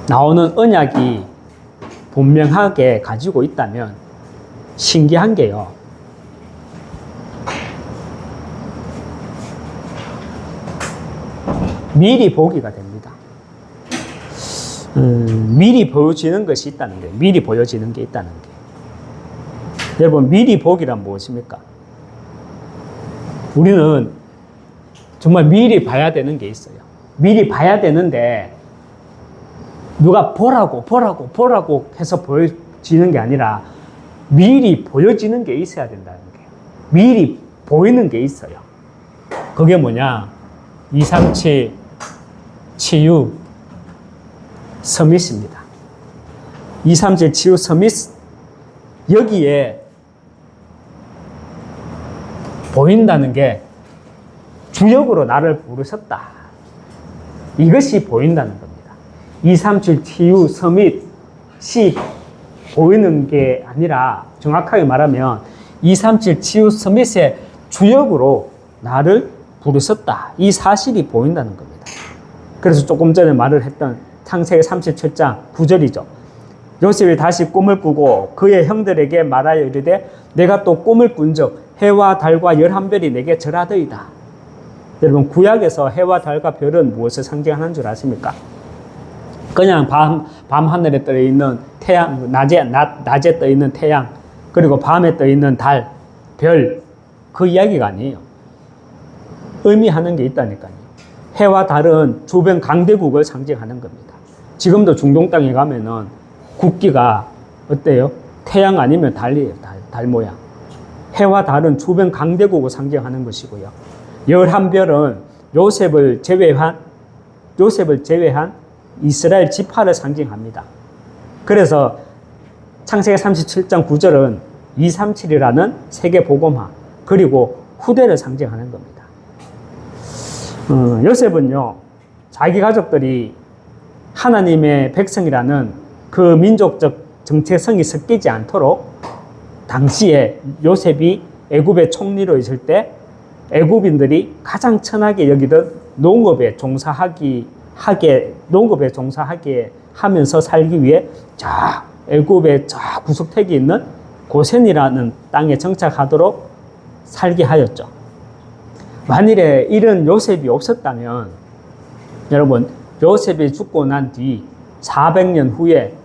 나오는 언약이 분명하게 가지고 있다면 신기한 게요, 미리 보기가 됩니다. 미리 보여지는 것이 있다는 거예요. 미리 보여지는 게 있다는 게. 여러분, 미리 보기란 무엇입니까? 우리는 정말 미리 봐야 되는 게 있어요. 미리 봐야 되는데 누가 보라고 해서 보여지는 게 아니라 미리 보여지는 게 있어야 된다는 거예요. 미리 보이는 게 있어요. 그게 뭐냐? 237 치유 서밋입니다. 237 치유 서밋, 여기에 보인다는 게 주역으로 나를 부르셨다. 이것이 보인다는 겁니다. 237 치유 서밋이 보이는 게 아니라 정확하게 말하면 237 치유 서밋의 주역으로 나를 부르셨다. 이 사실이 보인다는 겁니다. 그래서 조금 전에 말을 했던 창세기 37장 9절이죠. 요셉이 다시 꿈을 꾸고 그의 형들에게 말하여 이르되 내가 또 꿈을 꾼적 해와 달과 11별이 내게 절하더이다. 여러분, 구약에서 해와 달과 별은 무엇을 상징하는 줄 아십니까? 그냥 밤 하늘에 떠 있는 태양, 낮에 떠 있는 태양, 그리고 밤에 떠 있는 달, 별, 그 이야기가 아니에요. 의미하는 게 있다니까요. 해와 달은 주변 강대국을 상징하는 겁니다. 지금도 중동 땅에 가면은 국기가 어때요? 태양 아니면 달이에요. 달 모양. 해와 달은 주변 강대국을 상징하는 것이고요. 11별은 요셉을 제외한 이스라엘 지파를 상징합니다. 그래서 창세기 37장 9절은 237이라는 세계 복음화, 그리고 후대를 상징하는 겁니다. 요셉은요, 자기 가족들이 하나님의 백성이라는 그 민족적 정체성이 섞이지 않도록 당시에 요셉이 애굽의 총리로 있을 때 애굽인들이 가장 천하게 여기던 농업에 종사하게 하면서 살기 위해 저 애굽의 저 구석택이 있는 고센이라는 땅에 정착하도록 살게 하였죠. 만일에 이런 요셉이 없었다면, 여러분, 요셉이 죽고 난 뒤 400년 후에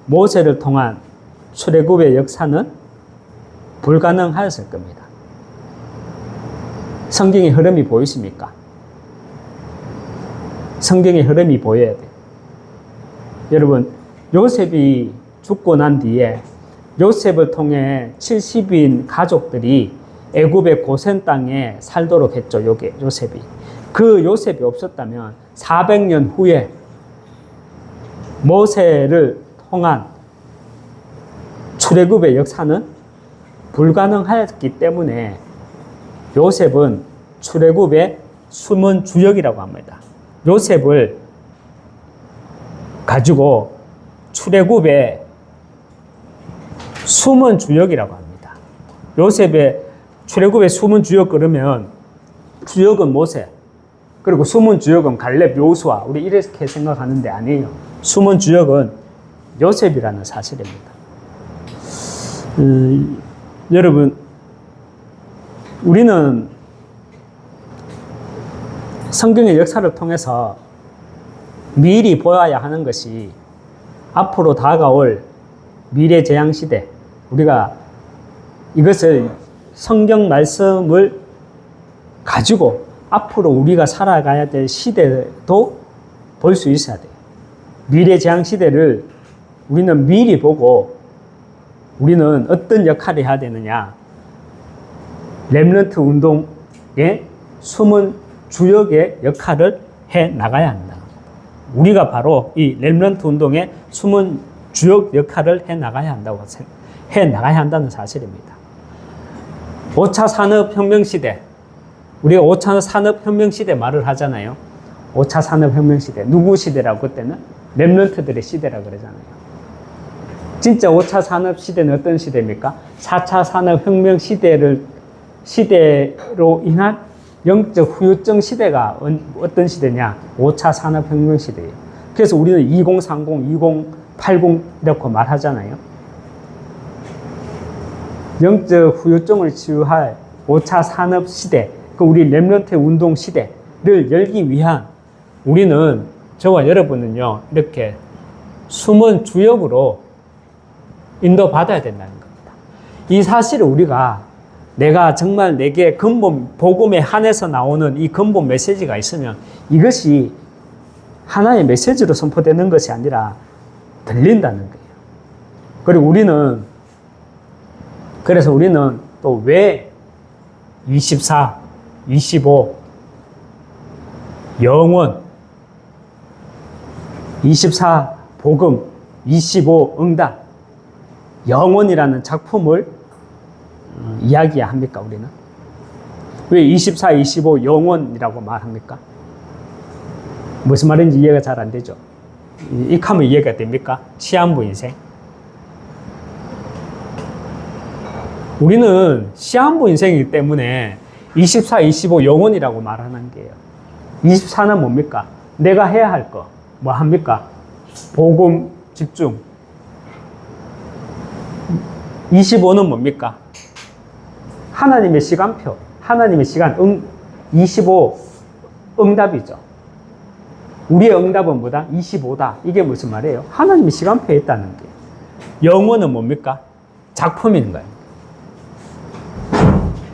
모세를 통한 출애굽의 역사는 불가능하였을 겁니다. 성경의 흐름이 보이십니까? 성경의 흐름이 보여야 돼요. 여러분, 요셉이 죽고 난 뒤에 요셉을 통해 70인 가족들이 애굽의 고센 땅에 살도록 했죠. 요셉이. 그 요셉이 없었다면 400년 후에 모세를 통한 출애굽의 역사는 불가능하였기 때문에 요셉은 출애굽의 숨은 주역이라고 합니다. 요셉을 가지고 출애굽의 숨은 주역이라고 합니다. 요셉의 출애굽의 숨은 주역 그러면 주역은 모세, 그리고 숨은 주역은 갈렙, 여호수아, 우리 이렇게 생각하는데 아니에요. 숨은 주역은 요셉이라는 사실입니다. 여러분, 우리는 성경의 역사를 통해서 미리 보아야 하는 것이 앞으로 다가올 미래 재앙 시대, 우리가 이것을 성경 말씀을 가지고 앞으로 우리가 살아가야 될 시대도 볼 수 있어야 돼요. 미래재앙 시대를 우리는 미리 보고 우리는 어떤 역할을 해야 되느냐. 렘넌트 운동의 숨은 주역의 역할을 해 나가야 한다. 우리가 바로 이 렘넌트 운동의 숨은 주역 역할을 해 나가야 한다는 사실입니다. 5차 산업혁명 시대, 우리가 5차 산업혁명 시대 말을 하잖아요. 5차 산업혁명 시대, 누구 시대라고? 그때는 렘넌트들의 시대라고 그러잖아요. 진짜 5차 산업 시대는 어떤 시대입니까? 4차 산업혁명 시대로 인한 영적 후유증 시대가 어떤 시대냐? 5차 산업혁명 시대예요. 그래서 우리는 2030, 2080 이렇게 말하잖아요. 영적 후유증을 치유할 5차 산업 시대, 그 우리 렘넌트 운동 시대를 열기 위한 우리는, 저와 여러분은요, 이렇게 숨은 주역으로 인도받아야 된다는 겁니다. 이 사실을 우리가, 내가 정말 내게 근본, 복음에 한해서 나오는 이 근본 메시지가 있으면 이것이 하나의 메시지로 선포되는 것이 아니라 들린다는 거예요. 그리고 그래서 우리는 또 왜 24, 25, 영원, 24 복음, 25 응답, 영원이라는 작품을 이야기합니까, 우리는? 왜 24, 25 영원이라고 말합니까? 무슨 말인지 이해가 잘 안 되죠? 익하면 이해가 됩니까? 시한부 인생. 우리는 시한부 인생이기 때문에 24, 25 영원이라고 말하는 게요. 24는 뭡니까? 내가 해야 할 거. 뭐 합니까? 복음 집중. 25는 뭡니까? 하나님의 시간표. 하나님의 시간, 25 응답이죠. 우리의 응답은 뭐다? 25다. 이게 무슨 말이에요? 하나님의 시간표에 있다는 게. 영원은 뭡니까? 작품인 거예요.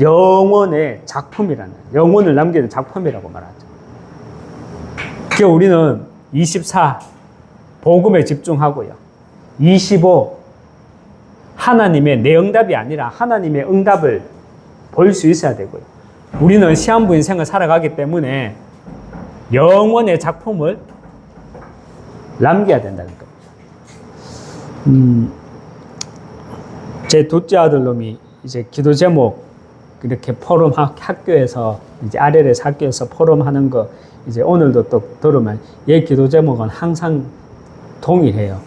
영원의 작품이라는, 영원을 남기는 작품이라고 말하죠. 그래서 우리는 24 복음에 집중하고요. 25 하나님의 내 응답이 아니라 하나님의 응답을 볼 수 있어야 되고요. 우리는 시한부 인생을 살아가기 때문에 영원의 작품을 남겨야 된다는 겁니다. 제 둘째 아들 놈이 이제 기도 제목 이렇게 포럼 학교에서 이제 RLS 학교에서 포럼 하는 거 이제 오늘도 또 들으면 얘 기도 제목은 항상 동일해요.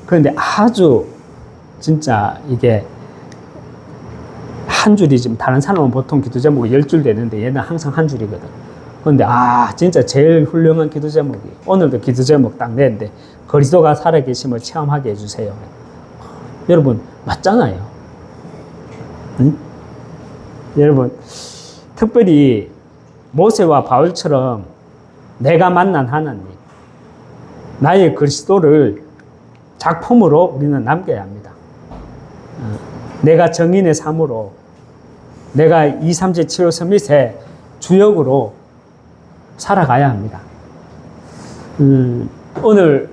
그런데 아주 진짜 이게 한 줄이지, 다른 사람은 보통 기도 제목이 10줄 되는데 얘는 항상 한 줄이거든. 그런데 진짜 제일 훌륭한 기도 제목이, 오늘도 기도 제목 딱 냈는데 그리스도가 살아계심을 체험하게 해주세요. 여러분 맞잖아요. 응? 여러분 특별히 모세와 바울처럼 내가 만난 하나님, 나의 그리스도를 작품으로 우리는 남겨야 합니다. 내가 정인의 삶으로, 내가 2, 3제 치유 서밋의 주역으로 살아가야 합니다. 오늘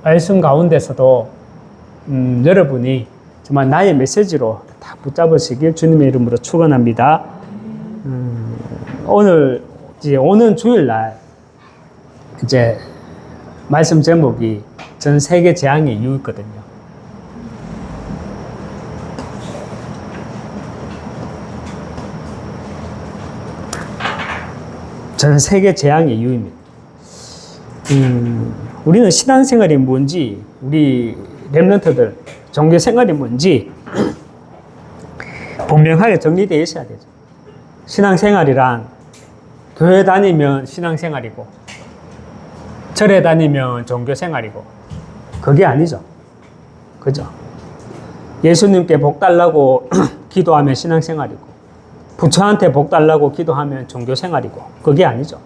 말씀 가운데서도 여러분이 정말 나의 메시지로 다 붙잡으시길 주님의 이름으로 축원합니다. 오늘 이제 오는 주일날 이제 말씀 제목이 전 세계 재앙의 이유거든요. 전 세계 재앙의 이유입니다. 우리는 신앙생활이 뭔지, 우리 렘넌트들 종교생활이 뭔지 분명하게 정리되어 있어야 되죠. 신앙생활이란 교회 다니면 신앙생활이고 절에 다니면 종교생활이고 그게 아니죠. 그죠? 예수님께 복 달라고 기도하면 신앙생활이고 부처한테 복 달라고 기도하면 종교생활이고 그게 아니죠.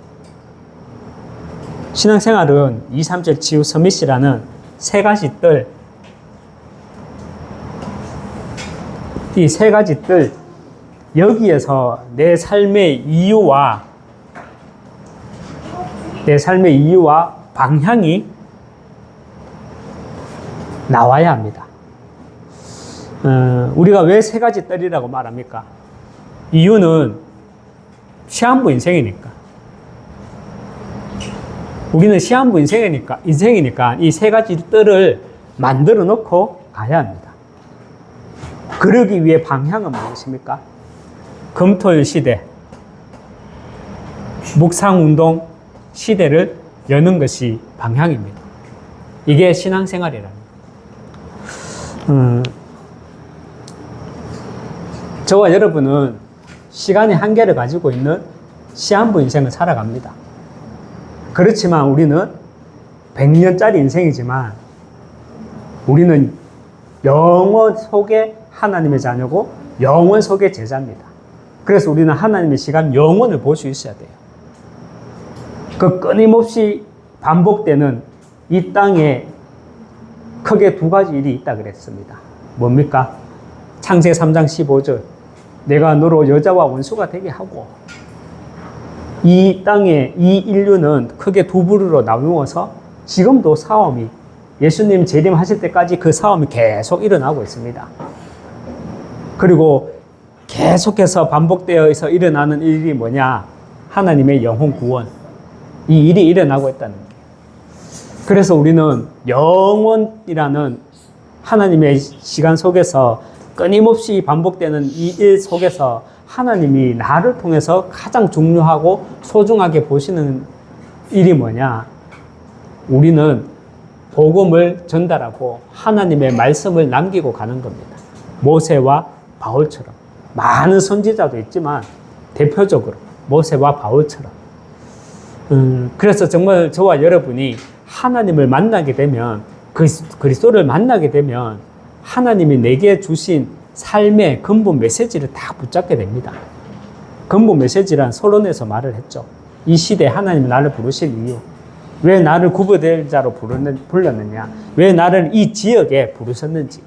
신앙생활은 2, 3절 치유 서밋이라는 세 가지 뜰, 이 세 가지 뜰, 여기에서 내 삶의 이유와 방향이 나와야 합니다. 우리가 왜 세 가지 뜰이라고 말합니까? 이유는 시한부 인생이니까. 우리는 시한부 인생이니까 이 세 가지 뜰을 만들어 놓고 가야 합니다. 그러기 위해 방향은 무엇입니까? 금토일 시대, 묵상운동 시대를 여는 것이 방향입니다. 이게 신앙생활이랍니다. 저와 여러분은 시간의 한계를 가지고 있는 시한부 인생을 살아갑니다. 그렇지만 우리는 100년짜리 인생이지만 우리는 영원 속의 하나님의 자녀고 영원 속의 제자입니다. 그래서 우리는 하나님의 시간 영원을 볼 수 있어야 돼요. 그 끊임없이 반복되는 이 땅에 크게 두 가지 일이 있다 그랬습니다. 뭡니까? 창세기 3장 15절 내가 너로 여자와 원수가 되게 하고, 이 땅에 이 인류는 크게 두 부류로 나누어서 지금도 싸움이, 예수님 재림하실 때까지 그 싸움이 계속 일어나고 있습니다. 그리고 계속해서 반복되어서 일어나는 일이 뭐냐? 하나님의 영혼 구원. 이 일이 일어나고 있다는 거예요. 그래서 우리는 영원이라는 하나님의 시간 속에서 끊임없이 반복되는 이 일 속에서 하나님이 나를 통해서 가장 중요하고 소중하게 보시는 일이 뭐냐? 우리는 복음을 전달하고 하나님의 말씀을 남기고 가는 겁니다. 모세와 바울처럼. 많은 선지자도 있지만 대표적으로 모세와 바울처럼. 그래서 정말 저와 여러분이 하나님을 만나게 되면, 그리스도를 만나게 되면 하나님이 내게 주신 삶의 근본 메시지를 다 붙잡게 됩니다. 근본 메시지란 서론에서 말을 했죠. 이 시대에 하나님이 나를 부르신 이유, 왜 나를 구별될 자로 불렀느냐, 왜 나를 이 지역에 부르셨는지.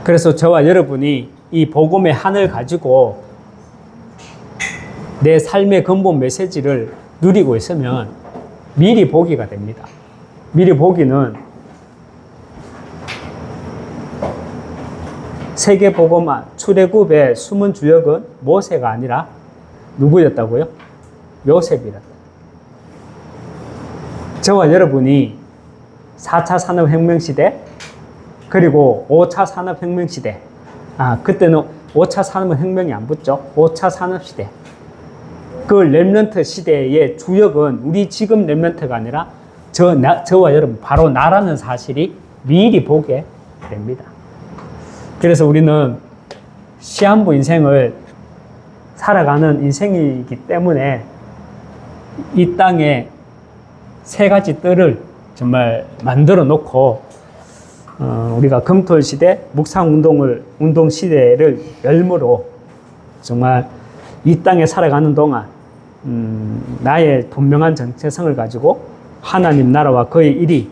그래서 저와 여러분이 이 복음의 한을 가지고 내 삶의 근본 메시지를 누리고 있으면 미리 보기가 됩니다. 미리 보기는 세계복음화 출애굽의 숨은 주역은 모세가 아니라 누구였다고요? 요셉이었다. 저와 여러분이 4차 산업혁명 시대, 그리고 5차 산업혁명 시대, 그때는 5차 산업혁명이 안 붙죠. 5차 산업시대. 그 렘넌트 시대의 주역은 우리 지금 렘넌트가 아니라 저와 여러분, 바로 나라는 사실이 미리 보게 됩니다. 그래서 우리는 시한부 인생을 살아가는 인생이기 때문에 이 땅에 세 가지 뜰을 정말 만들어 놓고 우리가 금토일 시대, 묵상운동 시대를 열무로 정말 이 땅에 살아가는 동안 나의 분명한 정체성을 가지고 하나님 나라와 그의 일이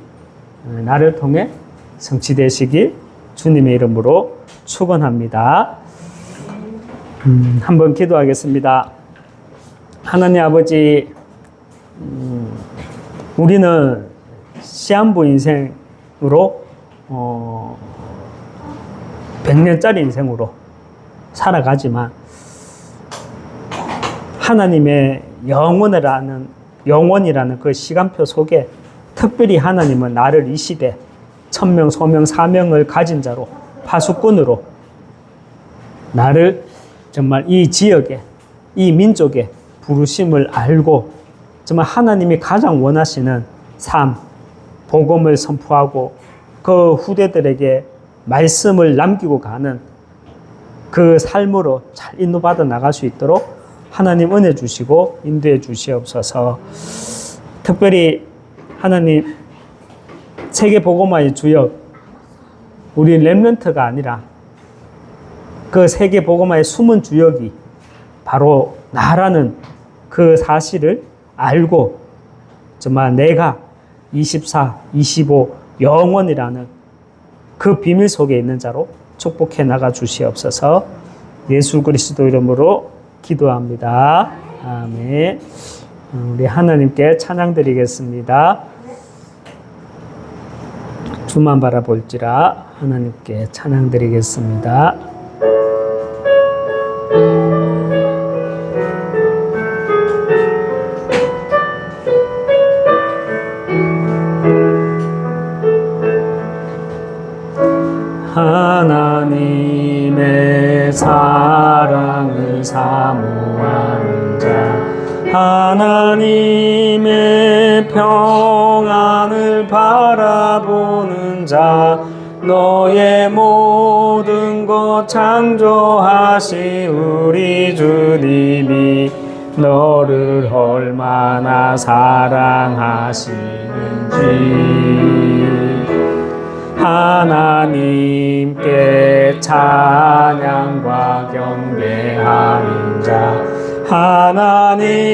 나를 통해 성취되시길 주님의 이름으로 축원합니다. 한번 기도하겠습니다. 하나님 아버지, 우리는 시한부 인생으로 100년짜리 인생으로 살아가지만 하나님의 영원이라는 그 시간표 속에 특별히 하나님은 나를 이 시대 천명, 소명, 사명을 가진 자로, 파수꾼으로 나를 정말 이 지역에, 이 민족에 부르심을 알고 정말 하나님이 가장 원하시는 삶, 복음을 선포하고 그 후대들에게 말씀을 남기고 가는 그 삶으로 잘 인도받아 나갈 수 있도록 하나님 은혜 주시고 인도해 주시옵소서. 특별히 하나님 세계 복음화의 주역, 우리 렘넌트가 아니라 그 세계 복음화의 숨은 주역이 바로 나라는 그 사실을 알고 정말 내가 24, 25 영원이라는 그 비밀 속에 있는 자로 축복해 나가 주시옵소서. 예수 그리스도 이름으로 기도합니다. 아멘. 우리 하나님께 찬양 드리겠습니다. 주만 바라볼지라 하나님께 찬양 드리겠습니다. 하나님의 사랑을 사모하는 자, 하나님의 평안을 바라보는 자, 너의 모든 것 창조하신 우리 주님이 너를 얼마나 사랑하시는지 하나님께 찬양과 경배하는 자, 하나님의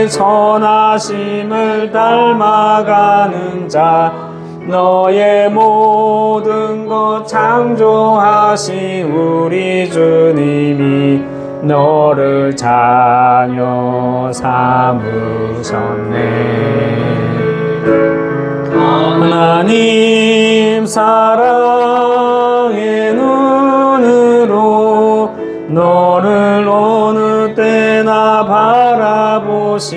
선하심을 닮아가는 자, 너의 모든 것 창조하신 우리 주님이 너를 자녀 삼으셨네. 하나님 사랑의 눈으로 너를 어느 때나 바라보시고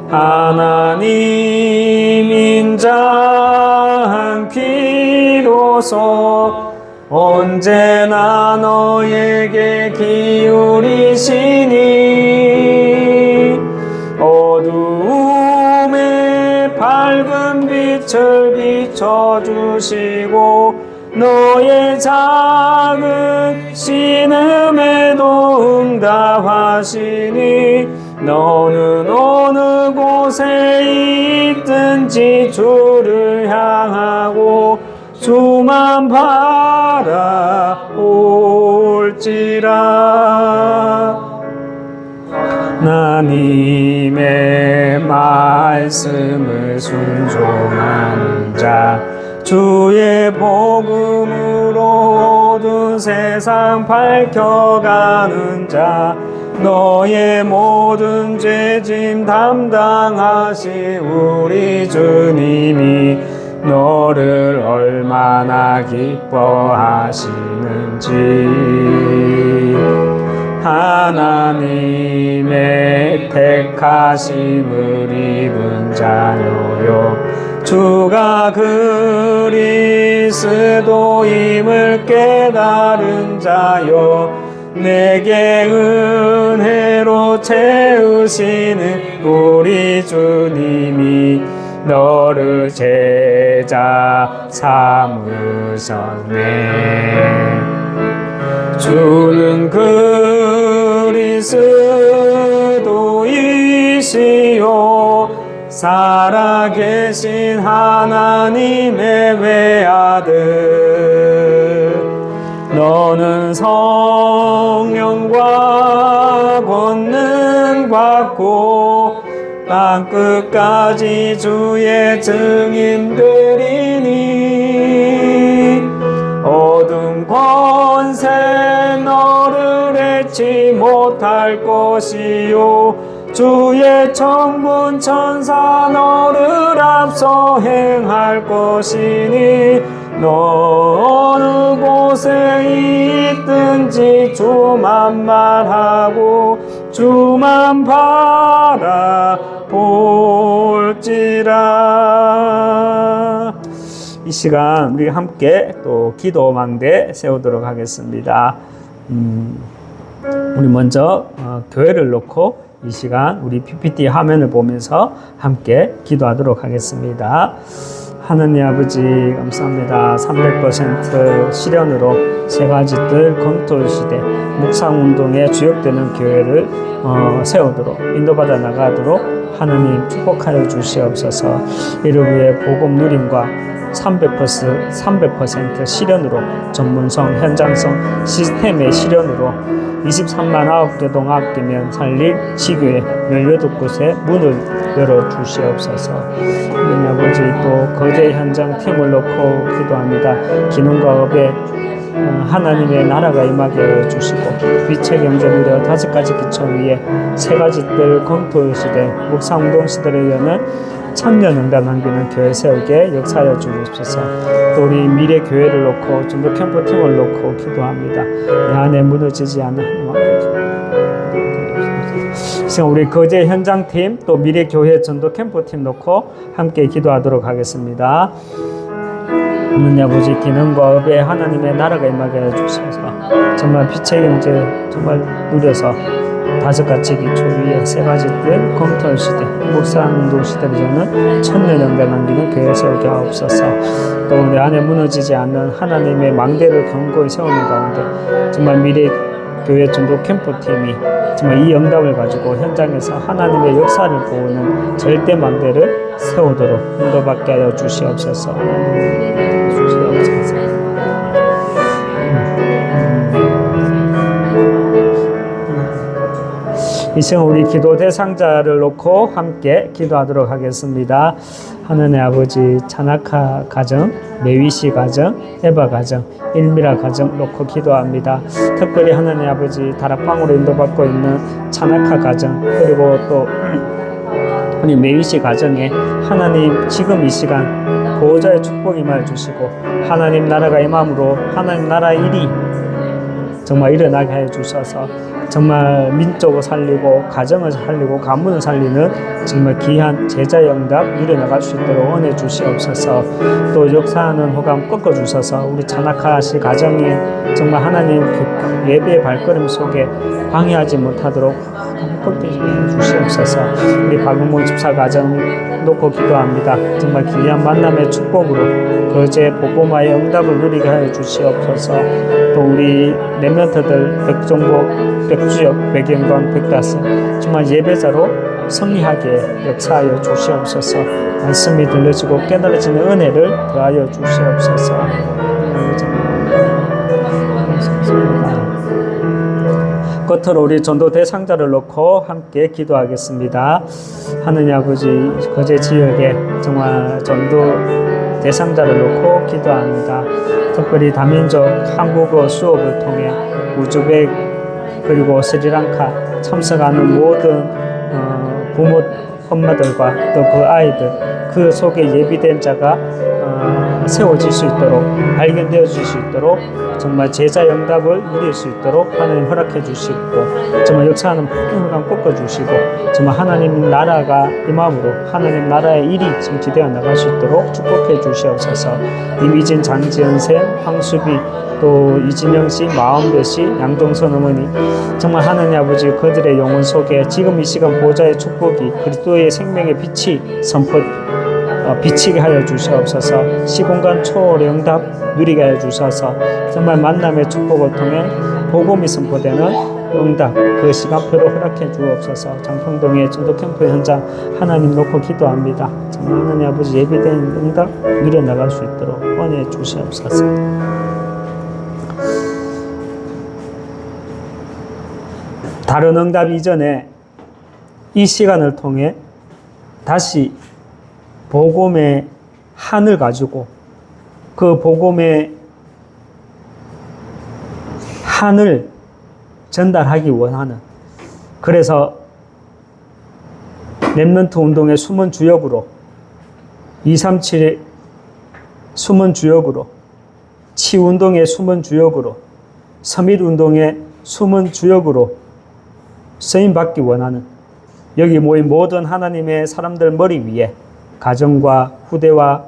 하나님 인자한 귀로서 언제나 너에게 기울이시니 어두움에 밝은 빛을 비춰주시고 너의 작은 신음에도 응답하시니 너는 어느 곳에 있든지 주를 향하고 주만 바라볼지라. 하나님의 말씀을 순종하는 자, 주의 복음으로 어두운 세상 밝혀가는 자, 너의 모든 죄짐 담당하신 우리 주님이 너를 얼마나 기뻐하시는지 하나님의 택하심을 입은 자녀요, 주가 그리스도임을 깨달은 자요, 내게 은혜로 채우시는 우리 주님이 너를 제자 삼으셨네. 주는 그리스도이시요 살아계신 하나님의 외아들, 너는 성령과 권능 받고 땅끝까지 주의 증인들이니 어둠 권세 너를 해치 못할 것이요 주의 천군 천사 너를 앞서 행할 것이니 너 어느 곳에 있든지 주만 말하고 주만 바라볼지라. 이 시간 우리 함께 또 기도 망대 세우도록 하겠습니다. 우리 먼저 교회를 놓고 이 시간 우리 PPT 화면을 보면서 함께 기도하도록 하겠습니다. 하느님 아버지 감사합니다. 300% 실현으로 세 가지 뜰 검토 시대 묵상운동에 주역되는 교회를 세우도록 인도받아 나가도록 하느님 축복하여 주시옵소서. 이를 위해 복음 누림과 300% 실현으로 전문성, 현장성, 시스템의 실현으로 23만 9개 동학교면 살릴 시교회 18곳에 문을 열어주시옵소서. 하나님 아버지 또 거제 현장 팀을 놓고 기도합니다. 기능과 업에 하나님의 나라가 임하게 해주시고 빛의 경제 누려 5가지 기초 위에 3가지 뜰 검토시대 묵상운동시대를 여는 천년응답 남기는 교회 세우게 역사하여 주옵소서. 또 우리 미래 교회를 놓고 전도 캠프 팀을 놓고 기도합니다. 내 안에 무너지지 않는 하나님 우리 거제 현장팀 또 미래 교회 전도 캠프 팀 놓고 함께 기도하도록 하겠습니다. 하느님 아버지 기능과 업에 하나님의 나라가 임하게 해주셔서 정말 빛의 경제 정말 누려서 5가지 기초 위에 3가지 뜰 검토할 시대 묵상운동 시대를 여는 천년영대 남기는 교회 세우게 하옵소서. 또 내 안에 무너지지 않는 하나님의 망대를 견고히 세우는 가운데 정말 미래 교회 전도 캠프팀이 정말 이 영감을 가지고 현장에서 하나님의 역사를 보는 절대 망대를 세우도록 인도받게 하여 주시옵소서. 이 시간 우리 기도 대상자를 놓고 함께 기도하도록 하겠습니다. 하느님 아버지 차나카 가정, 메위시 가정, 에바 가정, 일미라 가정 놓고 기도합니다. 특별히 하느님 아버지 다락방으로 인도받고 있는 차나카 가정 그리고 또 우리 메위시 가정에 하나님 지금 이 시간 보호자의 축복이 임하여 주시고 하나님 나라가 임함으로 하나님 나라의 일이 정말 일어나게 해 주셔서 정말 민족을 살리고 가정을 살리고 가문을 살리는 정말 귀한 제자의 응답 일어나갈 수 있도록 은혜 주시옵소서. 또 역사하는 호감 꺾어 주셔서 우리 차나카시 가정에 정말 하나님 예배의 발걸음 속에 방해하지 못하도록 꺾게 주시옵소서. 우리 박은모 집사 가정 놓고 기도합니다. 정말 귀한 만남의 축복으로 거제 복고마의 응답을 누리게 하여 주시옵소서. 또 우리 랩런트들 백종복 백주역, 백영광, 백다스 정말 예배자로 승리하게 역사하여 주시옵소서. 말씀이 들려지고 깨달아지는 은혜를 더하여 주시옵소서. 끝으로 우리 전도 대상자를 놓고 함께 기도하겠습니다. 하느님 아버지 거제 지역에 정말 전도 대상자를 놓고 기도합니다. 특별히 다민족 한국어 수업을 통해 우즈벡 그리고 스리랑카 참석하는 모든 부모 엄마들과 또 그 아이들 그 속에 예비된 자가 세워질 수 있도록 발견되어질 수 있도록 정말 제자 응답을 누릴 수 있도록 하나님 허락해 주시고 정말 역사하는 풍요감 꺾어 주시고 정말 하나님 나라가 임함으로 하나님 나라의 일이 성취되어 나갈 수 있도록 축복해 주시옵소서. 이미진 장지연 쌤 황수비 또 이진영 씨 마음배 씨 양동선 어머니 정말 하나님 아버지 그들의 영혼 속에 지금 이 시간 보좌의 축복이 그리스도의 생명의 빛이 비치게 하여 주시옵소서. 시공간 초월의 응답 누리게 하여 주셔서 정말 만남의 축복을 통해 복음이 선포되는 응답 그 시간표로 허락해 주옵소서. 장평동의 전도캠프 현장 하나님 놓고 기도합니다. 정말 하나님 아버지 예비된 응답 누려나갈 수 있도록 은혜 주시옵소서. 다른 응답 이전에 이 시간을 통해 다시 복음의 한을 가지고 그 복음의 한을 전달하기 원하는 그래서 랩런트 운동의 숨은 주역으로 237의 숨은 주역으로 치운동의 숨은 주역으로 서밋운동의 숨은 주역으로 쓰임받기 원하는 여기 모인 모든 하나님의 사람들 머리 위에 가정과 후대와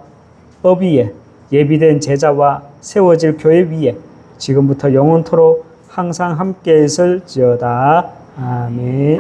업 위에 예비된 제자와 세워질 교회 위에 지금부터 영원토록 항상 함께 있을지어다. 아멘.